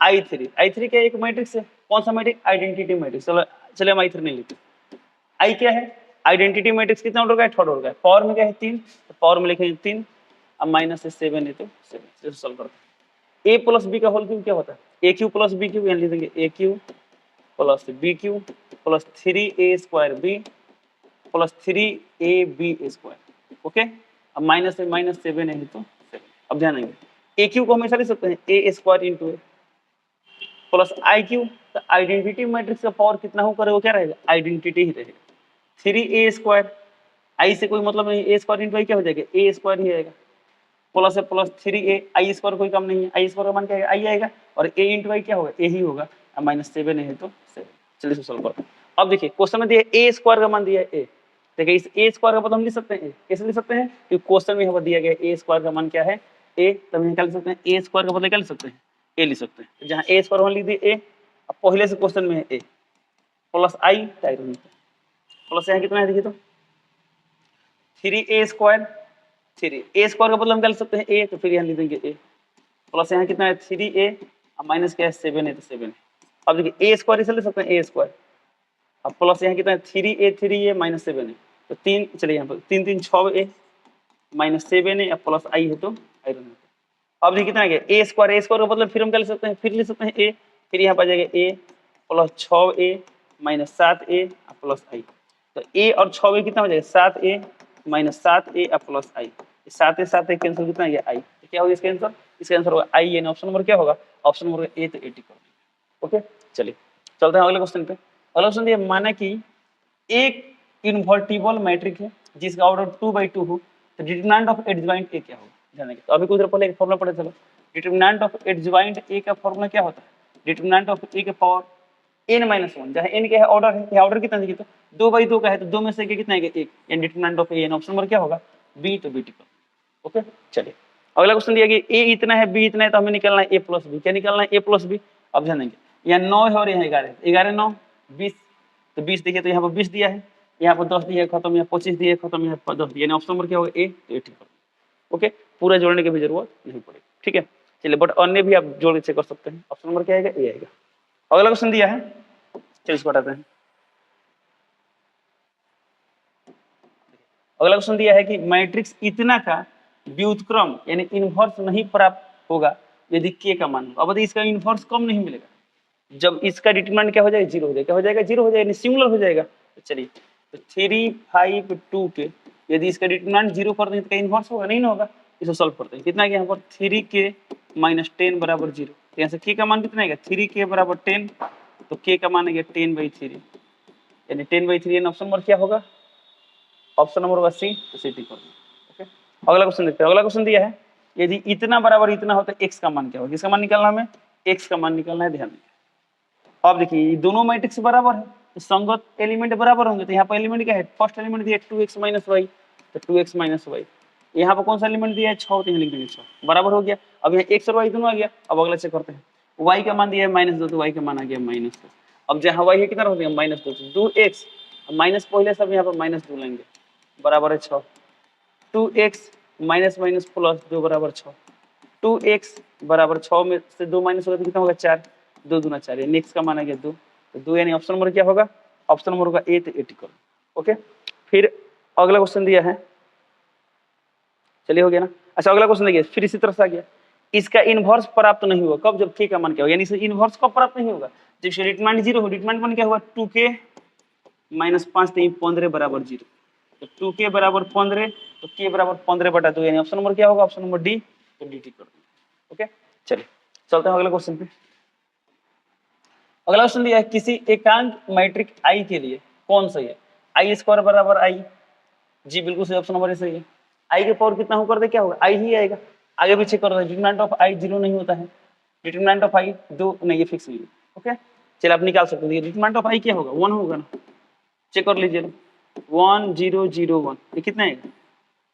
I3 क्या एक मैट्रिक्स है, कौन सा मैट्रिक्स आइडेंटिटी मैट्रिक्स। चलो चलिए हम I3 नहीं लिखते, आई क्या है आइडेंटिटी मैट्रिक्स कितना ऑर्डर का है थर्ड ऑर्डर का है, पावर में क्या है 3, तो पावर में लिखेंगे 3, अब माइनस से 7 है तो 7 से सॉल्व करते हैं। ए प्लस बी का होल क्यूब क्या होता है A cube plus B cube, यहाँ लिख देंगे A cube plus B cube plus 3a square B plus 3ab square. Okay, अब माइनस से माइनस 7 है तो 7। अब ध्यान देंगे ए क्यू को हमेशा लिख सकते हैं A square into A plus I cube, तो आइडेंटिटी मैट्रिक्स का पावर कितना हो करेगा क्या रहेगा आइडेंटिटी ही रहेगा। 3a स्क्वायर, आई से कोई मतलब नहीं, ए स्क्वायर इंटू आई क्या हो जाएगा ए स्क्वायर ही आएगा, प्लस है प्लस 3a, आई स्क्वायर कोई काम नहीं है, आई स्क्वायर का मान क्या है आई आएगा, और a इंटू आई क्या होगा ए ही होगा, माइनस 7 है तो 7। चलिए सॉल्व करते हैं। अब देखिए क्वेश्चन में दिया ए स्क्वायर का मान दिया है ए, देखिए इस ए स्क्वायर का पता हम लिख सकते हैं कैसे लिख सकते हैं, क्योंकि क्वेश्चन में यहाँ पर दिया गया ए स्क्वायर का मान क्या है ए, तब हम क्या लिख सकते हैं ए स्क्वायर का पता क्या लिख सकते हैं ए लिख सकते हैं, जहाँ ए स्क्वायर वन लिख दिए ए, अब पहले से क्वेश्चन में है ए प्लस आई प्लस यहाँ कितना है देखिए तो 3a स्क्वायर 3 ए स्क्वायर का मतलब हम क्या लिख सकते हैं ए, तो फिर यहाँ लिख देंगे ए प्लस यहाँ कितना है 3a, अब माइनस क्या है 7 है तो 7 है। अब देखिए ए स्क्वायर इसे लिख सकते हैं ए स्क्वायर, अब प्लस यहाँ कितना है 3a माइनस 7 है, तो 3 चलिए यहाँ पर 3 3 6a माइनस 7 है, अब प्लस आई है तो आई। अब देखिए कितना है ए स्क्वायर का मतलब फिर हम क्या लिख सकते हैं फिर लिख सकते हैं ए, फिर यहाँ पर आ जाएगा A plus 6a minus 7a plus I, तो a और 6a कितना हो जाएगा 7a माइनस 7a प्लस आई, 7 कैंसिल कितना है आई, तो क्या होगा इसका आंसर, इसका आंसर होगा आई, यानी ऑप्शन नंबर क्या होगा ऑप्शन नंबर ए, तो 80 कर देंगे। ओके चलिए चलते हैं अगले क्वेश्चन पे। अगला क्वेश्चन ये माना कि एक इन्वर्टिबल मैट्रिक है जिसका ऑर्डर 2/2 हो, तो डिटरमिनेंट ऑफ एडजॉइंट ए क्या होगा जानेंगे। तो अभी कुछ देर पहले एक फॉर्मूला पढ़े चलो, डिटरमिनेंट ऑफ एडजॉइंट ए का फॉर्मूला क्या होता है डिटरमिनेंट ऑफ ए के पावर n-1, जहाँ n क्या है ऑर्डर है, ऑर्डर कितना देखिए तो 2/2 का है, तो 2 में से कितना है एक, यानी determinant of A, option number क्या होगा बी, तो बी टिक। ओके चलिए अगला क्वेश्चन दिया गया ए इतना है बी इतना है, तो हमें निकालना है ए प्लस बी, क्या निकालना है ए प्लस बी। अब जानेंगे यहाँ 9 है और यहाँ 11 है, 11 9 20, तो 20 देखिए तो यहाँ पर 20 दिया है, यहाँ पर 10 दिया है खत्म, यहाँ 25 दिया है खत्म, यहाँ पर 10 दिया, ऑप्शन नंबर क्या होगा ए, तो ए टिक। ओके पूरा जोड़ने की भी जरूरत नहीं पड़ेगी, ठीक है चलिए, बट अन्य भी आप जोड़ के चेक कर सकते हैं, ऑप्शन नंबर क्या आएगा ए आएगा। अगला क्वेश्चन दिया है, चलिए इसको हटाते हैं। अगला क्वेश्चन दिया है कि मैट्रिक्स इतना का व्युत्क्रम यानी इनवर्स नहीं प्राप्त होगा यदि के का मान हो। अब इसका इनवर्स कम नहीं मिलेगा, जब इसका डिटरमिनेंट क्या हो जाएगा 0 हो जाएगा, क्या हो जाएगा 0 हो जाएगा, यानी सिमिलर हो जाएगा। तो चलिए तो 3 5 2 के यदि इसका डिटरमिनेंट 0 कर दें तो इनवर्स होगा नहीं ना होगा, इसे सॉल्व करते हैं। कितना है यहाँ पर 3k माइनस 10 बराबर 0, तो यहाँ से k का मान कितना है 3k बराबर 10, तो k का मान है 10/3, यानी 10/3, ऑप्शन नंबर क्या होगा ऑप्शन नंबर होगा सी, तो सी टिक कर दो। ओके अगला क्वेश्चन देखते हैं। अगला क्वेश्चन दिया है यदि इतना बराबर इतना होता है x का मान क्या होगा, किसका मान निकालना हमें x का मान निकालना है, ध्यान दें। अब देखिए ये दोनों मैट्रिक्स बराबर है, तो संगत एलिमेंट बराबर होंगे, तो यहाँ पर एलिमेंट क्या है, फर्स्ट एलिमेंट दिया 2x माइनस वाई, तो 2x माइनस वाई। यहाँ पर कौन सा एलिमेंट दिया है, 6, तो यहाँ लिख देंगे 6, बराबर हो गया। अब यहाँ x और y दोनों आ गया। अब अगला चेक करते हैं, y का मान दिया है -2, तो y का मान आ गया -2। अब जहाँ y है कितना हो गया -2, 2x माइनस पहले सब यहाँ पर -2 लेंगे, बराबर है 6। 2x माइनस माइनस प्लस 2 बराबर 6। 2x बराबर 6 में से 2 माइनस होगा तो कितना होगा 4, 2 दूना 4, यानी x का मान आ गया 2, तो 2 यानी ऑप्शन नंबर क्या होगा, ऑप्शन नंबर होगा ए, तो ए टिक करो। ओके, फिर अगला क्वेश्चन दिया है, चलिए हो गया ना। अच्छा अगला क्वेश्चन देखिए, फिर इसी तरह से आ गया, इसका इनवर्स प्राप्त नहीं हुआ कब, जब k का मान क्या होगा, यानी इसका इनवर्स कब प्राप्त नहीं होगा, जब डिटरमिनेंट 0 हो। डिटरमिनेंट मान क्या हुआ 2k माइनस 5 3 15 बराबर 0, तो 2k बराबर 15, तो k बराबर 15/2, यानी ऑप्शन नंबर क्या होगा, ऑप्शन नंबर डी, तो डी टिक कर देंगे। ओके, चलिए चलते हैं अगले क्वेश्चन पे। अगला क्वेश्चन दिया है, किसी एकांक मैट्रिक्स आई के लिए कौन सही है, आई स्क्वायर बराबर आई, जी बिल्कुल सही, ऑप्शन नंबर ए सही है। आई के पावर कितना हो कर दे क्या होगा, आई ही आएगा, आगे पीछे कर दे, डिटरमिनेंट ऑफ आई 0 नहीं होता है, डिटरमिनेंट ऑफ आई 2 नहीं, ये फिक्स नहीं है। ओके, चलिए आप निकाल सकते हैं, डिटरमिनेंट ऑफ आई क्या होगा, 1 होगा ना, चेक कर लीजिए, 1 0 0 1, ये कितना आएगा,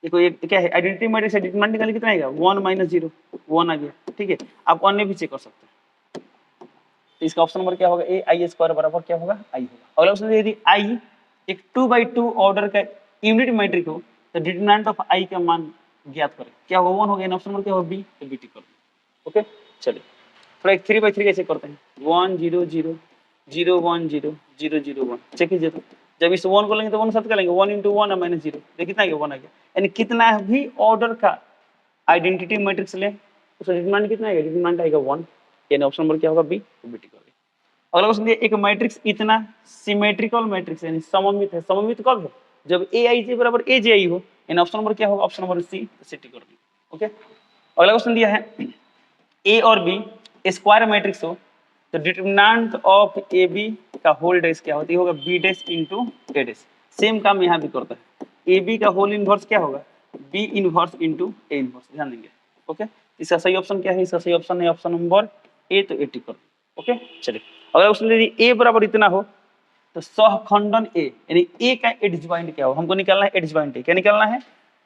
देखो ये क्या है, आइडेंटिटी मैट्रिक्स है, डिटरमिनेंट निकालिए कितना आएगा, 1 - 0 1 आ गया। ठीक है, आप अन्य भी चेक कर सकते हैं, तो इसका ऑप्शन नंबर क्या होगा, ए, आई स्क्वायर बराबर क्या होगा, आई होगा। अगला क्वेश्चन, यदि आई एक 2/2 ऑर्डर का यूनिट मैट्रिक हो, तो डिटरमिनेंट ऑफ आई का मान ज्ञात करें, क्या होगा, 1 हो गया, ऑप्शन नंबर क्या होगा, बी, तो बी टिक कर दो। ओके, चलिए थोड़ा एक 3/3 कैसे करते हैं, 1 0 0 0 1 0 0 0 1, चेक कीजिए। तो जब इस 1 को लेंगे तो 1 साथ करेंगे, 1 × 1 - 0, देखिए कितना आ गया, 1 आ गया, यानी कितना भी ऑर्डर का आइडेंटिटी मैट्रिक्स लें उसका डिटरमिनेंट कितना आएगा, डिटरमिनेंट आएगा 1, यानी ऑप्शन नंबर क्या होगा, बी, तो बी टिक कर दो। अगला क्वेश्चन दिया, एक मैट्रिक्स इतना सिमेट्रिकल मैट्रिक्स यानी सममित है, सममित कब है, जब ए आई जे बराबर ए जे आई हो, यानी ऑप्शन नंबर क्या होगा, ऑप्शन नंबर सी, सी टिक कर दो। ओके, अगला क्वेश्चन दिया है, ए और बी स्क्वायर मैट्रिक्स हो, तो डिटरमिनेंट ऑफ ए बी का होल डैश क्या होती होगा, B dash into A dash. Same काम यहाँ भी करता है, ए बी का होल इनवर्स क्या होगा, B inverse into A inverse, ध्यान देंगे। ओके, इसका सही ऑप्शन क्या है, इसका सही ऑप्शन है ऑप्शन नंबर ए, तो ए टिक कर दो। ओके, चलिए अगला क्वेश्चन, यदि ए बराबर इतना हो तो सहखंडन ए, यानी ए का एडजॉइंट क्या हो, हमको निकालना है एडजॉइंट ए, क्या निकालना है,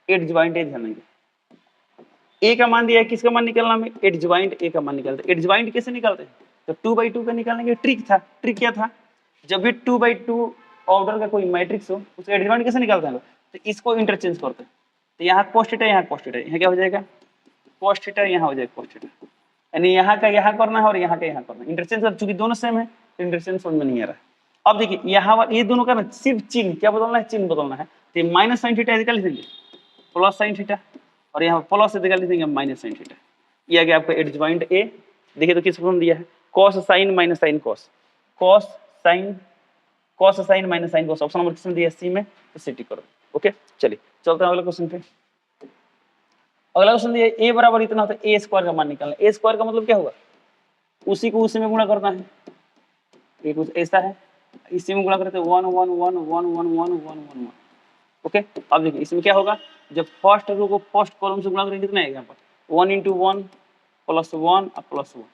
एडजॉइंट ए, ध्यान देंगे। ए का मान दिया है, किसका मान निकालना है, एडजॉइंट ए का मान निकालते हैं। एडजॉइंट कैसे निकालते हैं, तो 2/2 का निकालने के ट्रिक था, ट्रिक क्या था, जब भी 2/2 ऑर्डर का कोई मैट्रिक्स हो उसका एडजॉइंट कैसे निकालते हैं, तो इसको इंटरचेंज करते हैं, तो यहाँ cos थीटा, यहाँ cos थीटा, यहाँ क्या हो जाएगा cos थीटा, यहाँ हो जाएगा cos थीटा, यानी यहाँ का यहाँ करना है और यहाँ का यहाँ करना है, इंटरचेंज कर, चूंकि दोनों सेम है तो इंटरचेंज समझ में नहीं आ रहा है। अब देखिए यहाँ ये दोनों का ना सिर्फ चिन्ह क्या बदलना है, चिन्ह बदलना है, तो माइनस साइन थीटा निकाल देंगे प्लस साइन थीटा, और यहाँ प्लस से निकाल देंगे माइनस साइन थीटा, ये आ गया आपका एडजॉइंट ए। देखिए तो किस फॉर्म दिया है, cos sine minus sine cos, cos sine minus sine cos, option number किसमें दिया है, सी में, तो सी टिक करो। ओके, चलिए चलते हैं अगले क्वेश्चन पे। अगला क्वेश्चन दिया ए बराबर इतना होता है, ए स्क्वायर का मान निकालना, ए स्क्वायर का मतलब क्या होगा, उसी को उसी में गुणा करना है, ये कुछ ऐसा है, इसी में गुणा करते हैं 1 1 1 1 1 1 1 1 1। ओके, अब देखिए इसमें क्या होगा, जब फर्स्ट रो को फर्स्ट कॉलम से गुणा करेंगे कितना आएगा, यहाँ पर 1 × 1 +1 और +1।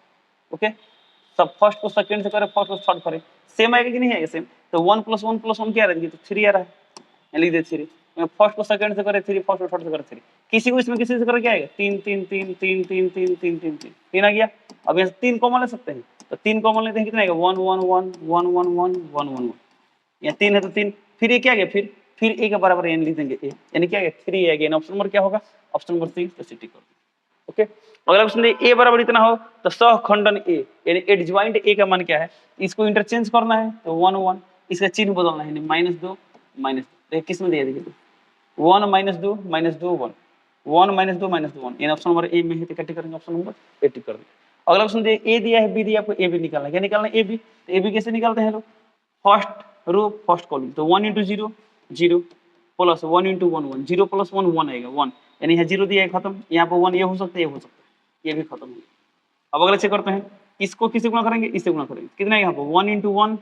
ओके, सब फर्स्ट को सेकंड से करें, फर्स्ट को थर्ड करें, सेम आएगा कि नहीं आएगा, सेम, तो 1 + 1 + 1 क्या आ रहा है, तो 3 आ रहा है, लिख दे 3, फर्स्ट को सेकंड से करे 3, फर्स्ट को थर्ड से करे 3, किसी को इसमें किसी से करे क्या आएगा, 3 3 3 3 3 3 3 3 3 3 आ गया। अब यहाँ 3 कॉमन ले सकते हैं, तो 3 कॉमन लेते हैं कितना आएगा, 1 1 1 1 1 1 1 1 1, यहाँ 3 है तो 3, फिर ये क्या आ गया, फिर ए के बराबर एन लिख देंगे, ए यानी क्या आ गया 3 आ गया, ऑप्शन नंबर क्या होगा, ऑप्शन नंबर सी, तो सी टिक कर दो। ओके, अगला क्वेश्चन ए बराबर इतना हो तो सहखंडन ए यानी एडजॉइंट ए का मान क्या है, इसको इंटरचेंज करना है, तो 1 1, इसका चिन्ह बदलना है, -2 -2, किस में दिया, देखिए 1 -2 -2 1 1 -2 -2 1, यानी ऑप्शन नंबर ए में है, तो टिक करेंगे, ऑप्शन नंबर ए टिक कर देंगे। अगला क्वेश्चन दिया ए दिया है, बी दिया, आपको ए बी निकालना है, क्या निकालना है, ए बी, तो ए बी कैसे निकालते हैं लोग, फर्स्ट रो फर्स्ट कॉलम, तो 1 × 0 0 प्लस 1 × 1 1, 0 + 1 1 आएगा 1, यानी यहाँ 0 दिया है खत्म, यहाँ पर 1 ये हो सकता है, ये हो सकता है, ये भी खत्म हो गया। अब अगला चेक करते हैं, इसको किससे गुणा करेंगे, इससे गुणा करेंगे, कितना है यहाँ पर 1 × 1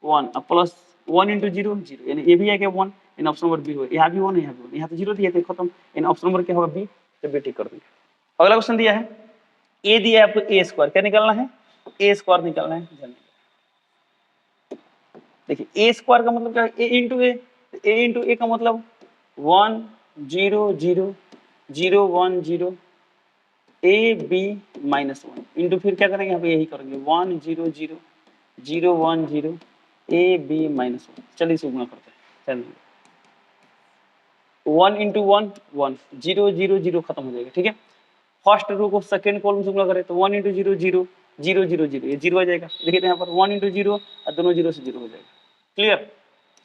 1 प्लस 1 × 0 0, यानी ये भी आ गया 1, इन ऑप्शन नंबर बी हो, यहाँ भी 1 यहाँ भी 1, यहाँ तो 0 दिया था खत्म, इन ऑप्शन नंबर क्या होगा, बी, तो बी टिक कर देंगे। अगला क्वेश्चन दिया है ए दिया है आपको ए स्क्वायर, क्या निकालना है, ए स्क्वायर निकालना है, देखिए ए स्क्वायर का मतलब क्या है, ए इंटू ए, ए इंटू ए का मतलब 1 0 0 0 1 0 ए बी माइनस 1 इंटू फिर क्या करेंगे यहाँ पे यही करेंगे 1 0 0 0 1 0 ए बी माइनस 1। चलिए इसे गुणा करते हैं। चलिए 1 इंटू 1 1 0 0 0 खत्म हो जाएगा। ठीक है, फर्स्ट रो को सेकंड कॉलम से गुणा करें तो 1 इंटू 0 0 0 0 0 ये 0 आ जाएगा। देखिए यहाँ पर 1 इंटू 0 और दोनों 0 से 0 हो जाएगा। क्लियर।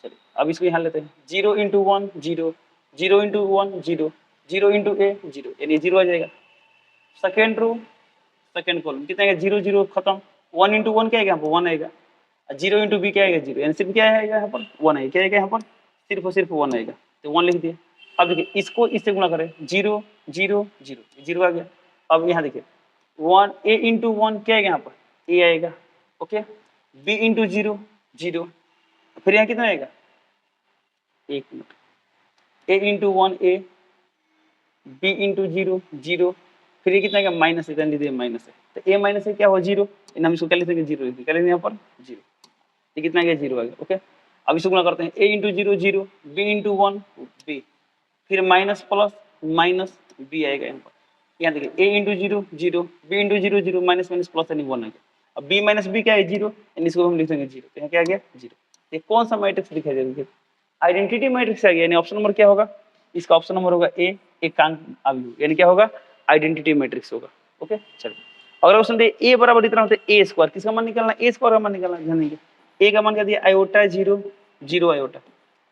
चलिए अब इसको यहाँ लेते हैं 0 इंटू 1 0 0 इंटू 1 0 0 इंटू ए 0 यानी 0 आ जाएगा। सेकेंड रो सेकेंड कॉलम कितना आएगा 0 0 खत्म। 1 इंटू 1 क्या आएगा यहाँ पर 1 आएगा। 0 इंटू बी क्या आएगा 0 यानी सिर्फ क्या आएगा यहाँ पर 1 आएगा। क्या आएगा यहाँ पर सिर्फ और सिर्फ 1 आएगा तो 1 लिख दिया। अब देखिए इसको इससे गुणा करें 0 0 0 0 आ गया। अब यहाँ देखिए 1 ए इंटू 1 क्या आएगा यहाँ पर ए आएगा। ओके बी इंटू 0 0 फिर यहाँ कितना आएगा एक minute A into 1 A B into 0 0 फिर ये कितना आएगा माइनस है लीजिए माइनस है तो ए माइनस है क्या हो 0 हम इसको क्या लिख देंगे 0 लिख देंगे। क्या लिख देंगे यहाँ पर 0 ये कितना आ गया 0 आ गया। ओके अब इसको गुणा करते हैं A into 0 0 B into 1 B फिर माइनस प्लस माइनस बी आएगा यहाँ पर। यहाँ देखिए A into 0 0 B into 0 0 minus minus plus यानी 1 आ गया। अब बी माइनस बी क्या है 0 यानी इसको हम लिख देंगे 0 तो यहाँ क्या आ गया 0। ये कौन सा मैट्रिक्स दिखाई दे रहा है आइडेंटिटी मैट्रिक्स आ गया यानी ऑप्शन नंबर क्या होगा इसका ऑप्शन नंबर होगा ए एकांक अवयव यानी क्या होगा आइडेंटिटी मैट्रिक्स होगा। ओके चलिए अगला क्वेश्चन दे ए बराबर इतना होता है ए स्क्वायर किसका मान निकालना ए स्क्वायर का मान निकालना ध्यान देंगे। ए का मान क्या दिया आयोटा 0 0 आयोटा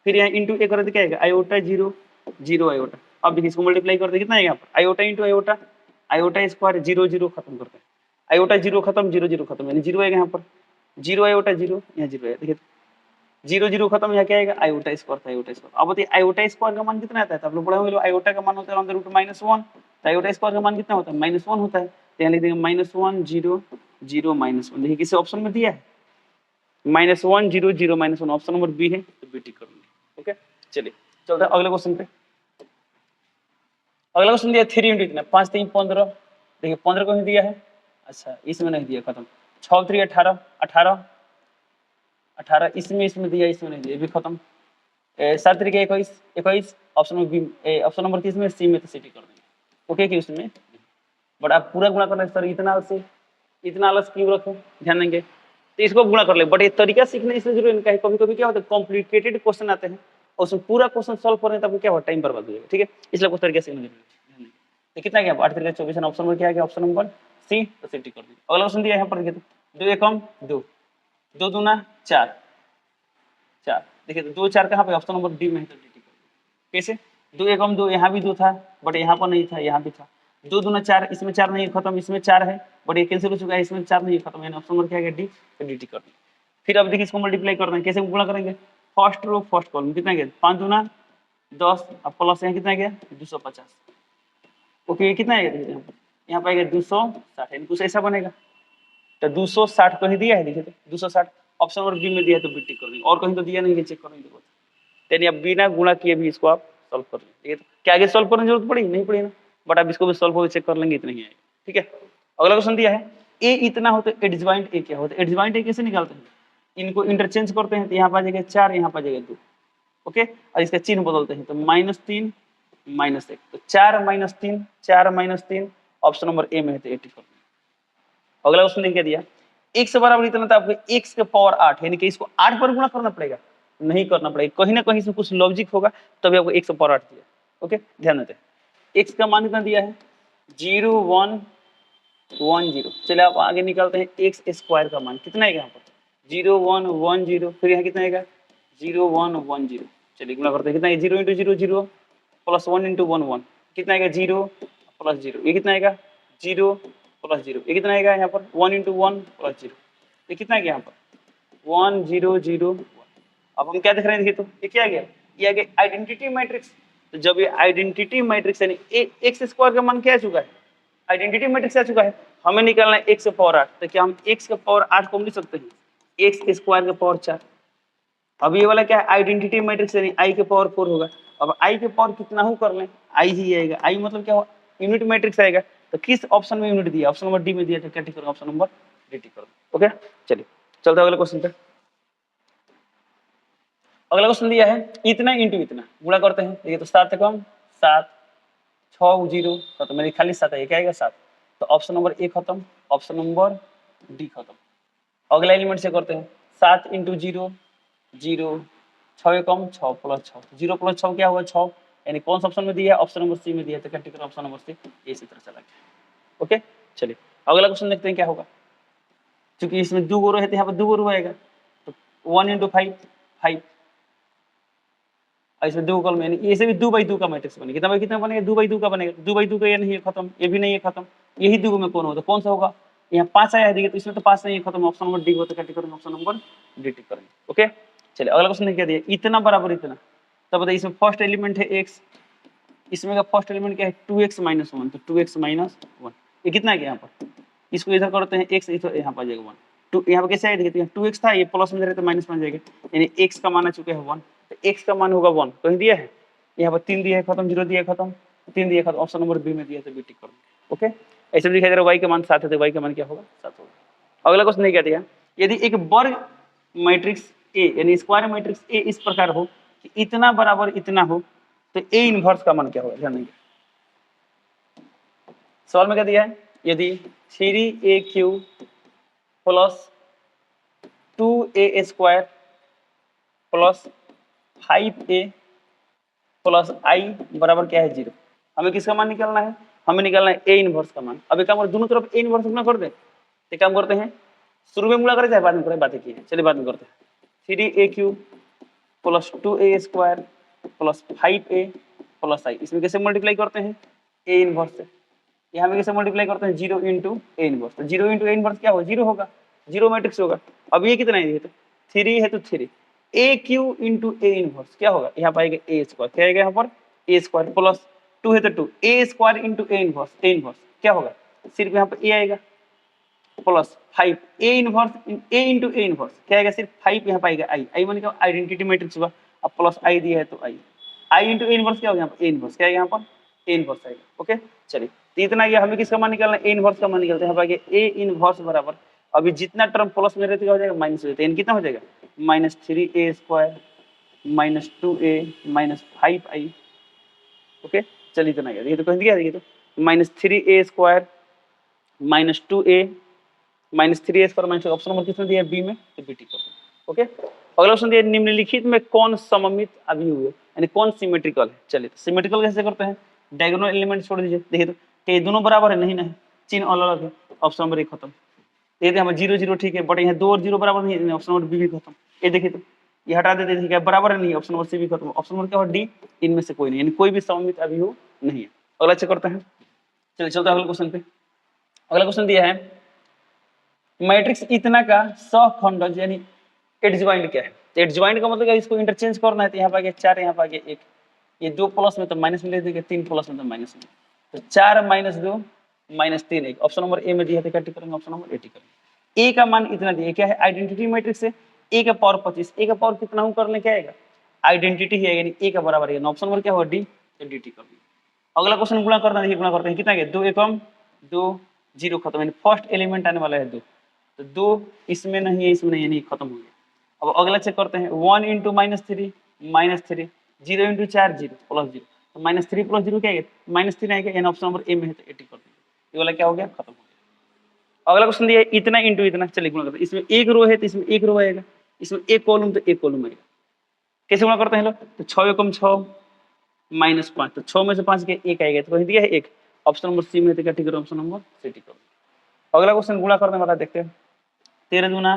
फिर यहाँ इंटू ए कर दे क्या आएगा आयोटा 0 0 आयोटा। अब देखिए इसको मल्टीप्लाई करते कितना आएगा यहाँ पर iota into iota iota square 0 0 खत्म करते हैं आयोटा 0 खत्म 0 0 खत्म यानी 0 आएगा यहाँ पर 0 आयोटा 0 यहाँ 0 आएगा। देखिए 0 0 खत्म यहाँ क्या आएगा आयोटा स्क्वायर था आयोटा स्क्वायर। अब बताइए आयोटा स्क्वायर का मान कितना आता है तो आप लोग पढ़े होंगे आयोटा का मान होता है अंदर रूट -1 तो आयोटा स्क्वायर का मान कितना होता है -1 होता है तो यहाँ लिख देंगे -1 0 0 -1। देखिए किसी ऑप्शन में दिया है -1 0 0 -1 ऑप्शन नंबर बी है तो बी टिक कर लेंगे। ओके चलिए चलते हैं अगले क्वेश्चन पे। अगला क्वेश्चन दिया 3 इंटू इतना 5 3 15 देखिए 15 को ही दिया है। अच्छा इसमें नहीं दिया खत्म 6 3 18 18 18 इसमें दिया इसमें नहीं दिया ये भी खत्म 7 3 21 21 ऑप्शन में बी ऑप्शन नंबर किस में सी में तो सिटी कर देंगे। ओके कि उसमें बट आप पूरा गुणा करना सर इतना आलस क्यों रखे ध्यान देंगे तो इसको गुणा कर ले बट ये तरीका सीखने इसलिए जरूरी नहीं कभी कभी क्या होता है कॉम्प्लिकेटेड क्वेश्चन आते हैं और उसमें पूरा क्वेश्चन सॉल्व करने तब क्या होगा टाइम बर्बाद हो जाएगा। ठीक है इसलिए कुछ तरीके सीखना जरूरी है। तो कितना गया 8 3 24 ऑप्शन नंबर क्या है ऑप्शन नंबर सी तो सिटी कर देंगे। अगला क्वेश्चन दिया यहाँ पर देखिए 2 एकम 2 2 दूना 4 4 देखिए तो 2 4 कहाँ पे ऑप्शन नंबर डी में है तो डी टिक कर देंगे। कैसे 2 एकम 2 यहाँ भी 2 था बट यहाँ पर नहीं था यहाँ भी था 2 दूना 4 इसमें 4 नहीं खत्म इसमें 4 है बट ये कैंसिल हो चुका है इसमें 4 नहीं खत्म यानी ऑप्शन नंबर क्या है डी तो डी टिक कर देंगे। फिर अब देखिए इसको मल्टीप्लाई कर देंगे कैसे गुणा करेंगे फर्स्ट रो फर्स्ट कॉलम कितना गया 5 दूना 10 अब प्लस यहाँ कितना गया 250। ओके कितना आएगा देखिए यहाँ पर आएगा 260 यानी कुछ ऐसा बनेगा तो 260 को ही दिया है देखिए तो 260 ऑप्शन नंबर बी में दिया है तो बी टिक कर देंगे और कहीं तो दिया नहीं है चेक करने की जरूरत यानी अब बिना गुणा किए भी इसको आप सॉल्व कर लेंगे। ठीक है तो क्या आगे सॉल्व करने की जरूरत पड़ी नहीं पड़ी ना बट आप इसको भी सॉल्व होकर चेक कर लेंगे इतना ही आएगा। ठीक है अगला क्वेश्चन दिया है ए इतना हो तो एडजॉइंट ए क्या होता है एडजॉइंट ए कैसे निकालते हैं इनको इंटरचेंज करते हैं तो यहाँ पर आ जाएगा 4 यहाँ पर आ जाएगा 2 ओके और इसका चिन्ह बदलते हैं तो -3 -1 तो 4 -3 4 -3 ऑप्शन नंबर ए में है तो 80 कर देंगे। अगला क्वेश्चन क्या दिया x बराबर इतना था आपको x के पावर 8 यानी कि इसको 8 पर गुणा करना पड़ेगा नहीं करना पड़ेगा कहीं ना कहीं इसमें कुछ लॉजिक होगा तभी आपको x के पावर 8 दिया। ओके ध्यान देते हैं x का मान कितना दिया है 0 1 1 0 चलिए आप आगे निकालते हैं x स्क्वायर का मान कितना आएगा यहाँ पर 0 1 1 0 फिर यहाँ कितना आएगा 0 1 1 0 चलिए गुणा करते हैं कितना 0 इंटू 0 0 प्लस 1 इंटू 1 1 कितना आएगा 0 प्लस 0 ये कितना आएगा 0 प्लस 0 ये कितना आएगा यहाँ पर 1 इंटू 1 प्लस 0 ये कितना गया यहाँ पर 1 0 0 1। अब हम क्या देख रहे हैं देखिए तो ये क्या गया ये आ गया आइडेंटिटी मैट्रिक्स। तो जब ये आइडेंटिटी मैट्रिक्स यानी एक्स स्क्वायर का मान क्या आ चुका है आइडेंटिटी मैट्रिक्स आ चुका है हमें निकालना है एक्स का पावर 8 तो क्या हम एक्स का पावर 8 को लिख सकते हैं एक्स स्क्वायर का पावर 4। अब ये वाला क्या है आइडेंटिटी मैट्रिक्स यानी आई के पावर 4 होगा। अब आई के पावर कितना हो कर लें आई ही आएगा आई मतलब क्या हो यूनिट मैट्रिक्स आएगा तो किस ऑप्शन में यूनिट दिया ऑप्शन नंबर डी में दिया तो क्या टिक करो ऑप्शन नंबर डी टिक करो। ओके चलिए चलते हैं अगले क्वेश्चन पे। अगला क्वेश्चन दिया है इतना इंटू इतना गुणा करते हैं, देखिए तो 7 कम 7 6 0 खत्म, मेरी खाली 7 है, क्या आएगा 7, तो ऑप्शन नंबर ए खत्म, ऑप्शन नंबर डी खत्म। अगला एलिमेंट से करते हैं 7 इंटू 0 0 6 कम 6 प्लस 6 0 प्लस 6 क्या हुआ 6, यानी कौन सा ऑप्शन में दिया है, ऑप्शन नंबर सी में दिया है, तो क्या टिक ऑप्शन नंबर सी, इसी तरह चला गया। ओके चलिए अगला क्वेश्चन देखते हैं क्या होगा, क्योंकि इसमें 2 रो है तो यहाँ पर 2 रो आएगा, तो 1 इंटू 5 5, इसमें 2 कॉलम यानी ऐसे भी 2 बाई 2 का मैट्रिक्स बनेगा, कितना बाई कितना बनेगा 2 बाई 2 का बनेगा, 2 बाई 2 का ये नहीं है खत्म, ये भी नहीं है खत्म, यही 2 में कौन होगा, कौन सा होगा, यहाँ 5 आया है देखिए, तो इसमें तो 5 नहीं है खत्म, ऑप्शन नंबर डी होता है, क्या टिक करेंगे ऑप्शन नंबर डी टिक करेंगे। ओके चलिए अगला क्वेश्चन क्या दिया, इतना बराबर इतना, तब बताइए इसमें फर्स्ट एलिमेंट है x, इसमें का फर्स्ट एलिमेंट क्या है 2x माइनस 1, तो 2x माइनस 1 ये कितना है यहाँ पर, इसको इधर करते हैं x, इधर यहाँ पर आ जाएगा 1, टू यहाँ पर कैसे आया देखिए 2x था, ये प्लस में जा रहा है तो माइनस में जाएगा, यानी x का मान आ चुका है 1, तो x का मान होगा 1, कहीं दिया है यहाँ पर 3 दिया है खत्म, 0 दिया है खत्म, 3 दिया है खत्म, ऑप्शन नंबर बी में दिया है तो बी टिक कर देंगे। ओके ऐसे दिखाई दे रहा है y का मान 7 है, तो y का मान क्या होगा 7 होगा। अगला क्वेश्चन क्या दिया, यदि एक वर्ग मैट्रिक्स ए यानी स्क्वायर मैट्रिक्स ए इस प्रकार हो कि इतना बराबर इतना हो, तो ए इनवर्स का मान क्या होगा, ध्यान देंगे सवाल में क्या दिया है, यदि 3AQ plus 2A square plus 5A plus I बराबर क्या है 0, हमें किसका मान निकालना है, हमें निकालना है ए इनवर्स का मान। अब एक काम कर दोनों तरफ ए इनवर्स गुणा कर दे, एक काम करते हैं शुरू में गुणा करें चाहे बाद में करें, बातें की है, चलिए बाद में करते हैं, 3AQ plus 2A square plus 5A plus I, इसमें कैसे मल्टीप्लाई करते हैं ए इनवर्स से, यहाँ में कैसे मल्टीप्लाई करते हैं 0 इंटू ए इनवर्स, तो 0 इंटू ए इनवर्स क्या होगा 0 होगा, 0 मैट्रिक्स होगा। अब ये कितना है, तो 3 है तो 3 ए क्यू इंटू ए इनवर्स क्या होगा, यहाँ पर आएगा ए स्क्वायर, क्या आएगा यहाँ पर ए स्क्वायर, प्लस 2 है तो 2 ए स्क्वायर इंटू ए इनवर्स क्या होगा, सिर्फ यहाँ पर ए आएगा, plus 5 A inverse A into A inverse क्या आएगा, सिर्फ 5 यहाँ पर आएगा आई, आई मान क्या आइडेंटिटी मैट्रिक्स हुआ, अब प्लस आई दिया है तो आई इंटू ए इनवर्स क्या होगा यहाँ पर ए इनवर्स, क्या आएगा यहाँ पर ए इनवर्स आएगा। ओके चलिए तो इतना गया, हमें किसका मान निकालना है ए इनवर्स का मान निकालते हैं, यहाँ पर ए इनवर्स बराबर, अभी जितना टर्म प्लस में रहता है हो जाएगा माइनस हो जाता है, कितना हो जाएगा minus 3A square minus 2A minus 5I। Okay चलिए इतना गया, देखिए तो कहीं दिया, देखिए तो minus 3A square minus 2A minus 3A square minus, option number किसमें दिया है बी में, तो बी टिक कर दो। ओके अगला ऑप्शन दिया निम्नलिखित में कौन सममित अभिव्यक्ति है, यानी कौन सिमेट्रिकल है, चलिए तो सिमेट्रिकल कैसे करते हैं, डायगोनल एलिमेंट छोड़ दीजिए, देखिए तो ये दोनों बराबर है, नहीं नहीं चिन्ह अलग अलग है, ऑप्शन नंबर ए खत्म, ये देखिए हमें 0 0 ठीक है, बट यहाँ 2 और 0 बराबर नहीं है, ऑप्शन नंबर बी भी खत्म, ये देखिए तो ये हटा देते हैं, क्या बराबर नहीं है, ऑप्शन नंबर सी भी खत्म, ऑप्शन नंबर क्या होगा डी, इनमें से कोई नहीं, यानी कोई भी सममित अभिव्यक्ति नहीं है। अगला चेक करते हैं, चलिए चलते हैं अगले क्वेश्चन पे। अगला क्वेश्चन दिया है मैट्रिक्स इतना का सहखंड यानी एडजॉइंट क्या है, तो एडजॉइंट का मतलब इसको इंटरचेंज करना है, तो यहाँ पर आ गया 4, यहाँ पर आ गया 1, ये 2 प्लस में तो माइनस में ले देंगे, 3 प्लस में तो माइनस में, तो 4 minus 2 minus 3 1, option number A में दिया है, क्या टिक करेंगे ऑप्शन नंबर ए टिक करेंगे। ए का मान इतना दिया, क्या है आइडेंटिटी मैट्रिक्स है, ए का पावर 25, ए का पावर कितना हूं कर ले क्या आएगा आइडेंटिटी ही है, यानी ए का बराबर है, ऑप्शन नंबर क्या होगा डी, तो डी टिक कर दिया। अगला क्वेश्चन गुणा करना, देखिए गुणा करते हैं कितना गया 2 एकम 2 0 खत्म, यानी फर्स्ट एलिमेंट आने वाला है 2, तो 2 इसमें नहीं है इसमें नहीं, यानी खत्म हो गया। अब अगला चेक करते हैं 1 इंटू माइनस 3 0 इंटू 4 0 प्लस 0, तो माइनस 3 प्लस 0 क्या आएगा माइनस 3 आएगा, यानी ऑप्शन नंबर ए में है, तो 80 कर दिया, ये वाला क्या हो गया खत्म हो गया। अगला क्वेश्चन दिया है इतना इंटू इतना, चलिए गुणा करते हैं, इसमें एक रो है तो इसमें एक रो आएगा, इसमें एक कॉलम तो एक कॉलम आएगा, कैसे गुणा करते हैं लोग, तो 6 एकम 6 माइनस 5, तो 6 में से 5 के 1 आएगा, तो कहीं दिया है 1, ऑप्शन नंबर सी में है, तो क्या ठीक है ऑप्शन नंबर सी टिक कर दिया। अगला क्वेश्चन गुणा करने वाला देखते हैं, 13 दूना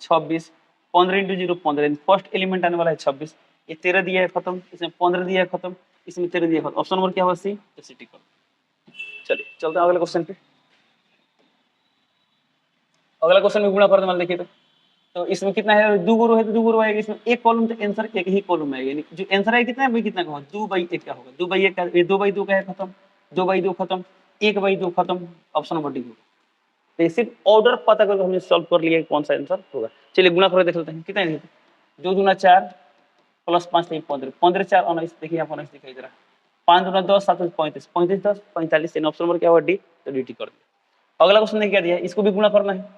26 15 इंटू 0 15, फर्स्ट एलिमेंट आने वाला है 26, ये 13 दिया है खत्म, इसमें 15 दिया है खत्म, इसमें 13 दिया है खत्म, ऑप्शन नंबर क्या होगा सी, तो सी टिक कर। चलिए चलते हैं अगले क्वेश्चन पे। अगला क्वेश्चन में गुणा करने वाला देखिए तो इसमें कितना है 2 रो है तो 2 रो आएगा, इसमें एक कॉलम तो आंसर एक ही कॉलम आएगा, यानी जो आंसर है कितना है भाई कितना का होगा 2/1 का होगा, 2/1 का, ये 2/2 का है खत्म, 2/2 खत्म, 1/2 खत्म, ऑप्शन नंबर डी होगा। तो ये सिर्फ ऑर्डर पता करके हमने सॉल्व कर लिया कौन सा आंसर होगा। चलिए गुणा करके देख लेते हैं कितना है, 2 दूना 4 प्लस 5 15 15 4 19, देखिए यहाँ 19 दिखाई दे रहा है, 5 दूना 10 7 35 35 10 45, यानी ऑप्शन नंबर क्या होगा डी, तो डी टिक कर दिया। अगला क्वेश्चन ने क्या दिया, इसको भी गुणा करना है,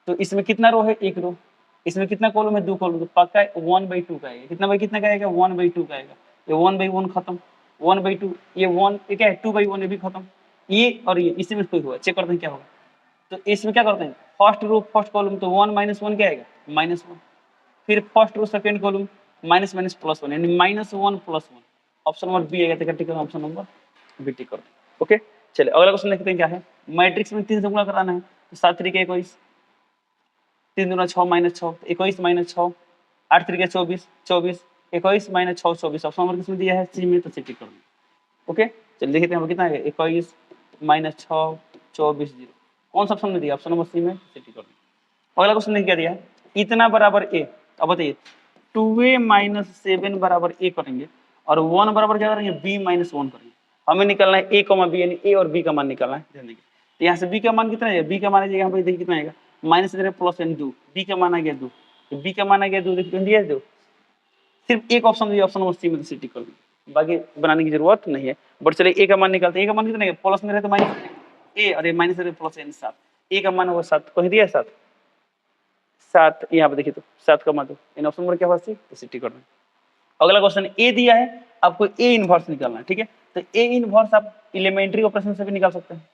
तो इसमें कितना रो है एक रो, इसमें कितना कॉलम है, 2 कॉलम, तो पक्का 1/2 का आएगा। कितना बाई कितना का आएगा, 1/2 का आएगा। ये 1/1 खत्म, 1/2, ये 1 ये क्या है 2/1, ये भी खत्म, ये और ये इसी में कोई हुआ, चेक करते हैं क्या होगा। तो इसमें क्या करते हैं, फर्स्ट रो फर्स्ट कॉलम, तो 1 - 1 क्या आएगा, -1, फिर first row second column minus minus plus 1, यानी -1 + 1, ऑप्शन नंबर बी आएगा। ठीक है, ऑप्शन नंबर बी टिक कर दो। ओके, चलिए अगला क्वेश्चन देखते हैं क्या है। मैट्रिक्स में 3 से गुणा कराना है, तो 7 3 21, 3 दूना 6 -6, 21 - 6, 8 3 24, 24, 21 - 6 24, ऑप्शन नंबर किसमें दिया है, सी में, तो सी टिक कर दो। ओके, चलिए देखते हैं कितना है, 21 - 6 24 0, कौन सा ऑप्शन में दिया, ऑप्शन नंबर सी में, सी टिक कर दो। अगला क्वेश्चन क्या दिया है, इतना बराबर ए, अब बताइए 2a - 7 बराबर a करेंगे और 1 बराबर क्या करेंगे, b - 1 करेंगे। हमें निकालना है a, b, यानी a और b का मान निकालना है। ध्यान देंगे, तो यहाँ से b का मान कितना है, b का मान है यहाँ पे देखिए कितना आएगा, माइनस प्लस एन 2, b का मान आ गया 2, तो b का मान आ गया 2, देखिए दिया है 2, सिर्फ एक ऑप्शन दिया, ऑप्शन नंबर सी में टिक कर दीजिए, बाकी बनाने की जरूरत नहीं है। बट चलिए ए का मान निकालते हैं, ए का मान कितना है, प्लस में रहे तो माइनस ए, और ये माइनस रहे प्लस एन 7, ए का मान होगा 7, कहीं दिया है 7, 7 यहाँ पे देखिए, तो 7 का मान दो, इन ऑप्शन नंबर क्या होगा, सी, तो टिक कर दें। अगला क्वेश्चन ए दिया है, आपको ए इनवर्स निकालना है। ठीक है, तो ए इनवर्स आप एलिमेंट्री ऑपरेशन से भी निकाल सकते हैं,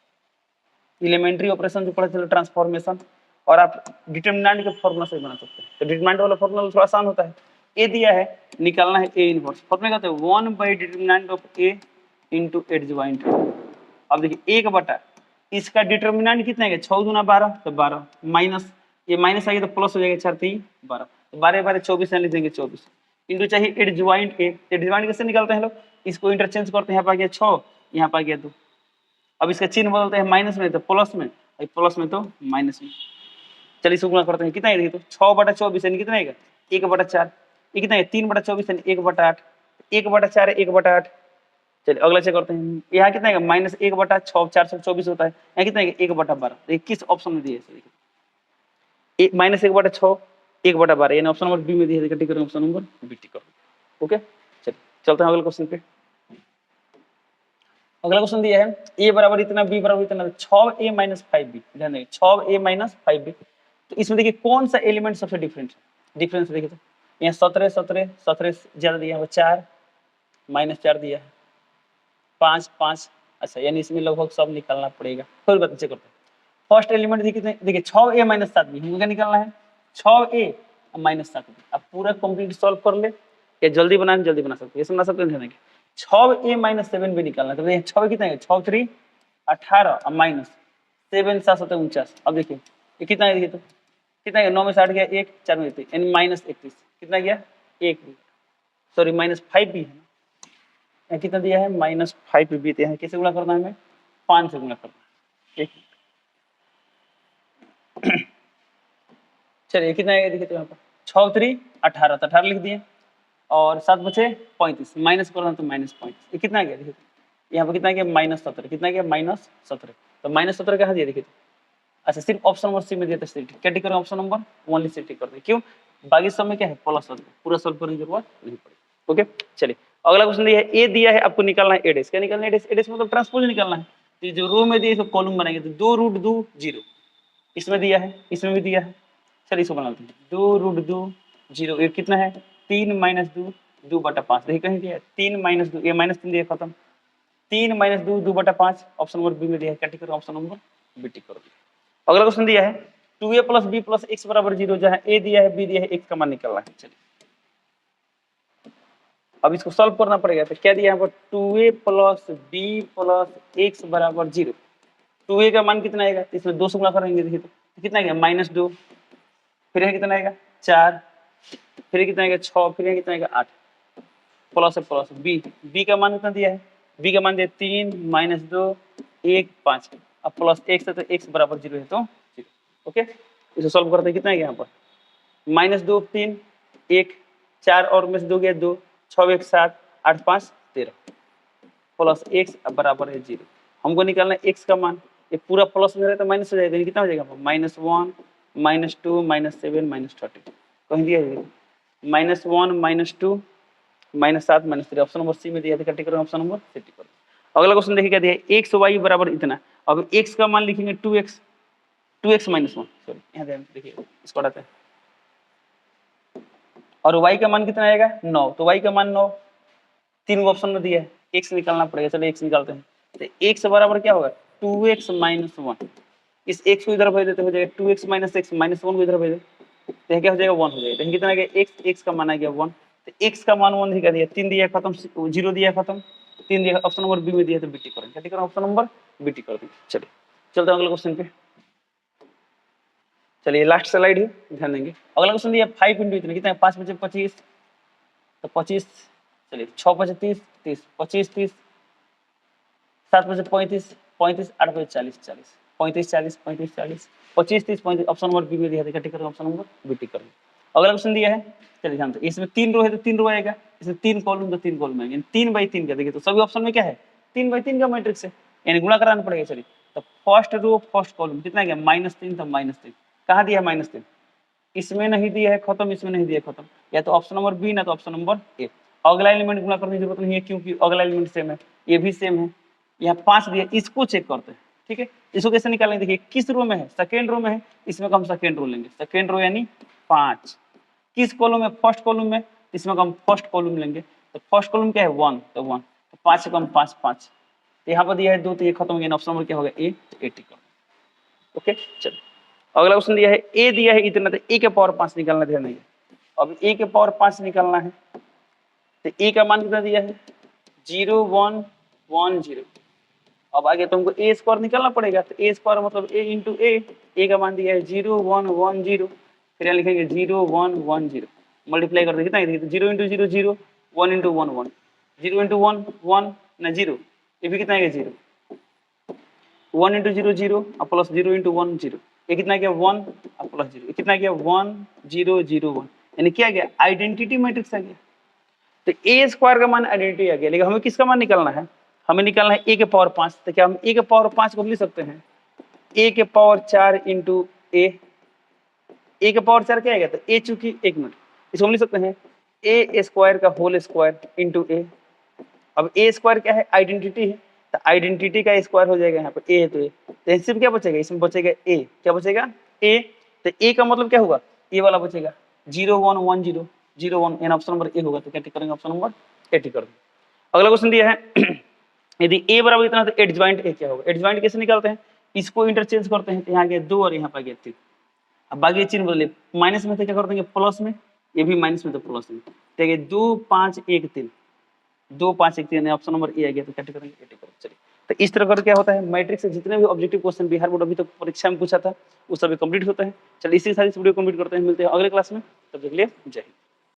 एलिमेंट्री ऑपरेशन जो पढ़े थे ट्रांसफॉर्मेशन, और आप डिटरमिनेंट के फॉर्मूला से बना सकते हैं। तो डिटरमिनेंट वाला फॉर्मूला थोड़ा आसान होता है। ए दिया है, निकालना है ए इनवर्स, फॉर्मूला कहते हैं 1/डिटरमिनेंट ऑफ ए इनटू एडजॉइंट। अब देखिए 1 बटा इसका डिटरमिनेंट कितना है, 6 दूना 12, तो 12 माइनस ये माइनस आएगा तो प्लस हो जाएगा, 4 3 12, तो 12 12 24 लिख देंगे 24, इंटू चाहिए एडजॉइंट ए। एडजॉइंट कैसे निकालते हैं लोग, इसको इंटरचेंज करते हैं, यहाँ पर आ गया 6, यहाँ पर आ गया 2, अब इसका चिन्ह बदलते हैं, माइनस में तो प्लस में, प्लस में तो माइनस में। चलिए इसको गुणा करते हैं, कितना है देखिए, तो 6/24 यानी कितना आएगा, 1/4, ये कितना है 3/24 यानी 1/8, 1/4 1/8। चलिए अगला चेक करते हैं, यहाँ कितना है -1/6, 424 होता है, यहाँ कितना है 1/12, देखिए किस ऑप्शन में दिया है, देखिए -1/6 1/12, यानी ऑप्शन नंबर बी में दिया है। टिक करें, ऑप्शन नंबर बी टिक करो। ओके, चलिए चलते हैं अगले क्वेश्चन पे। अगला क्वेश्चन दिया है a बराबर इतना, b बराबर इतना, 6a - 5b, ध्यान देंगे 6a - 5b। तो इसमें देखिए कौन सा एलिमेंट सबसे डिफरेंट है, डिफरेंस देखिए, तो यहाँ 17 17 17 ज्यादा दिया है, 4 -4 दिया है, 5 5, अच्छा यानी इसमें लगभग सब निकालना पड़ेगा। कोई बात नहीं, चेक करते हैं। फर्स्ट एलिमेंट देखिए 6a - 7b, हमको क्या निकालना है, 6a - 7b। अब पूरा कंप्लीट सॉल्व कर ले, या जल्दी बनाना जल्दी बना सकते हैं, ऐसे बना सकते हैं। 6a - 7b निकालना, तो 6 कितना है, 6 3 18 और माइनस 7 7 7 49। अब देखिए ये कितना है, देखिए तो कितना है, 9 में 60 गया, 1 4 में 31, यानी -31, कितना गया 1, सॉरी -5b है ना, कितना दिया है -5b, है कैसे गुणा करना है, हमें 5 से गुणा करना है। चलिए कितना है, देखिए तो यहाँ पर 6 3 18, तो 18 लिख दिए, और 7 बचे 35, माइनस करना तो -35, ये कितना गया देखिए, यहाँ पर कितना गया -17, कितना गया -17, तो -17 कहाँ दिया देखिए। अच्छा सिर्फ ऑप्शन नंबर सी में दिया था, क्या टिक करें, ऑप्शन नंबर ओनली सी टिक कर दे, क्यों, बाकी सब में क्या है प्लस, पूरा सॉल्व करने की जरूरत नहीं पड़ेगी। ओके, चलिए अगला क्वेश्चन दिया है, ए दिया है, आपको निकालना है एडेस, क्या निकालना है, एडेस मतलब ट्रांसपोज निकालना है। तो जो रो में दिया कॉलम बनाएंगे, तो 2√2 0, इसमें दिया है, इसमें भी दिया है, चलिए इसको बनाते हैं, 2√2 0, ये कितना है 3 - 2 2/5, देखिए कहीं दिया है 3 - 2, ये -3 दिया, खत्म, 3 - 2 2/5, ऑप्शन नंबर बी में दिया है, क्या टिक करो, ऑप्शन नंबर बी टिक करो। अगला क्वेश्चन दिया है 2a + b + x = 0, जहां a दिया है, b दिया है, x का मान निकालना है। चलिए अब इसको सॉल्व करना पड़ेगा, तो क्या दिया है, 2a + b + x = 0, 2a का मान कितना आएगा, तो इसमें 2 से गुणा करेंगे, देखिए तो कितना आएगा -2, फिर कितना आएगा 4, फिर कितना आएगा 6, फिर कितना आएगा 8, प्लस है प्लस, b का मान कितना दिया है, b का मान दिया 3 - 2 1 5, अब प्लस x है तो x = 0 है, तो 0। ओके, इसे सॉल्व करते हैं, कितना है यहाँ पर -2 3 1 4 और में से 2 गया 2, 6 1 7 8 5 13, प्लस x बराबर है 0। हमको निकालना है x का मान, ये पूरा प्लस में रहे तो माइनस हो जाएगा, कितना हो जाएगा -1 -2 -7 -30, कहीं दिया है -1 -2 -7 -3, ऑप्शन नंबर सी में दिया था, टिक करो, ऑप्शन नंबर सी टिक करो। अगला क्वेश्चन देखिए क्या दिया है, x y बराबर इतना, अब x का मान लिखेंगे 2x - 1, सॉरी यहाँ देखिए इसको हटाते हैं, और y का मान कितना आएगा 9, तो y का मान 9, तीन ऑप्शन में दिया है, x निकालना पड़ेगा। चलो x निकालते हैं, तो x बराबर क्या होगा 2x - 1, इस x को इधर भेज देते हो जाएगा 2x - x -1 को इधर भेज दे, तो क्या हो जाएगा 1 हो जाएगा। तो कितना आ गया x का मान आ गया 1, तो x का मान 1 दिखा दिया, 3 दिया खत्म, 0 दिया खत्म, 3 दिया, ऑप्शन नंबर बी में दिया तो बीटी करें, क्या करें ऑप्शन नंबर बीटी कर दें। चलिए चलते हैं अगले क्वेश्चन पे। चलिए लास्ट स्लाइड है, ध्यान देंगे। अगला क्वेश्चन दिया 5 इंटू इतना कितना है 5 × 5 = 25, तो 25, चलिए 6 × 5 = 30, 30, 25, 30, 7 × 5 = 35, 35, 8 × 5 = 40, 40, 35, 40, 35, 40, 25, 30, 35, ऑप्शन नंबर बी में दिया था, ठीक है ऑप्शन नंबर बीटी करें। अगला क्वेश्चन दिया है, चलिए ध्यान से, इसमें 3 रो है तो 3 रो आएगा, इसमें 3 कॉलम तो 3 कॉलम आएंगे, 3/3 का देखिए, तो सभी ऑप्शन में क्या है 3/3 का मैट्रिक्स है, यानी गुणा कराना पड़ेगा। चलिए तो फर्स्ट रो फर्स्ट कॉलम कितना आ गया -3, तो -3 कहाँ दिया है -3, इसमें नहीं दिया है खत्म, इसमें नहीं दिया है खत्म, या तो ऑप्शन नंबर बी ना तो ऑप्शन नंबर ए। अगला एलिमेंट गुणा करने की जरूरत नहीं है क्योंकि अगला एलिमेंट सेम है, ये भी सेम है, यहाँ 5 दिया, इसको चेक करते हैं, ठीक है। इसको कैसे निकालेंगे, देखिए किस रो में है, सेकेंड रो में है, इसमें हम सेकेंड रो लेंगे, सेकेंड रो यानी 5, किस कॉलम में फर्स्ट कॉलम में, इसमें हम फर्स्ट कॉलम लेंगे, तो फर्स्ट कॉलम क्या है 1, तो 1, तो 5 से कम 5, 5, तो यहाँ पर दिया है 2, तो ये खत्म हो गया, ऑप्शन नंबर क्या होगा ए, 80 का। ओके चलो अगला क्वेश्चन दिया है ए दिया है इतना, तो ए के पावर 5 निकालना, ध्यान नहीं, अब ए के पावर 5 निकालना है, तो ए का मान कितना दिया है 0, 1, 1, 0, अब आगे तुमको ए स्क्वायर निकालना पड़ेगा, तो ए स्क्वायर मतलब ए इंटू ए का मान दिया है 0, 1, 1, 0, फिर यहाँ लिखेंगे 0, 1, 1, 0, मल्टीप्लाई कर दे कितना है 0 × 0, 0, 1 × 1, 1, 0 × 1, 1 ना 0, ये भी कितना है 0, 1 × 0, 0 और प्लस 0 × 1, 0, ये कितना गया 1 और प्लस 0, ये कितना गया 1, 0, 0, 1, यानी क्या गया आइडेंटिटी मैट्रिक्स आ गया। तो ए स्क्वायर का मान आइडेंटिटी आ गया, लेकिन हमें किसका मान निकालना है, हमें निकालना है ए के पावर 5, तो क्या हम ए के पावर 5 को लिख सकते हैं ए के पावर 4 × ए के पावर 4 क्या आएगा, तो ए चूंकि एक मिनट इसको हम लिख सकते हैं ए स्क्वायर का होल स्क्वायर इंटू ए, अब ए स्क्वायर क्या है आइडेंटिटी है, तो आइडेंटिटी का स्क्वायर हो जाएगा यहाँ पर ए है, तो इसमें क्या बचेगा, इसमें बचेगा ए, क्या बचेगा ए, तो ए का मतलब क्या होगा ए वाला बचेगा 0, 1, 1, 0, 0, 1, यानी ऑप्शन नंबर ए होगा, तो क्या टिक करेंगे ऑप्शन नंबर ए टिक कर देंगे। अगला क्वेश्चन दिया है यदि ए बराबर इतना तो एडजॉइंट ए क्या होगा, एडजॉइंट कैसे निकालते हैं, इसको इंटरचेंज करते हैं, तो यहाँ गया 2 और यहाँ पर गया 3, अब बाकी चिन्ह बदले, माइनस में थे क्या कर देंगे प्लस में, ये भी माइनस में तो प्लस में, देखिए 2, 5, 1, 3, 2, 5, 1, 3, ऑप्शन नंबर ए आ गया, तो क्या करेंगे 80 करेंगे। चलिए तो इस तरह कर क्या होता है मैट्रिक्स से जितने भी ऑब्जेक्टिव क्वेश्चन बिहार बोर्ड अभी तक परीक्षा में पूछा था वो सभी कंप्लीट होता है। चलिए इसी के साथ इस वीडियो कंप्लीट करते हैं, मिलते हैं अगले क्लास में, तब तक के लिए जय हिंद।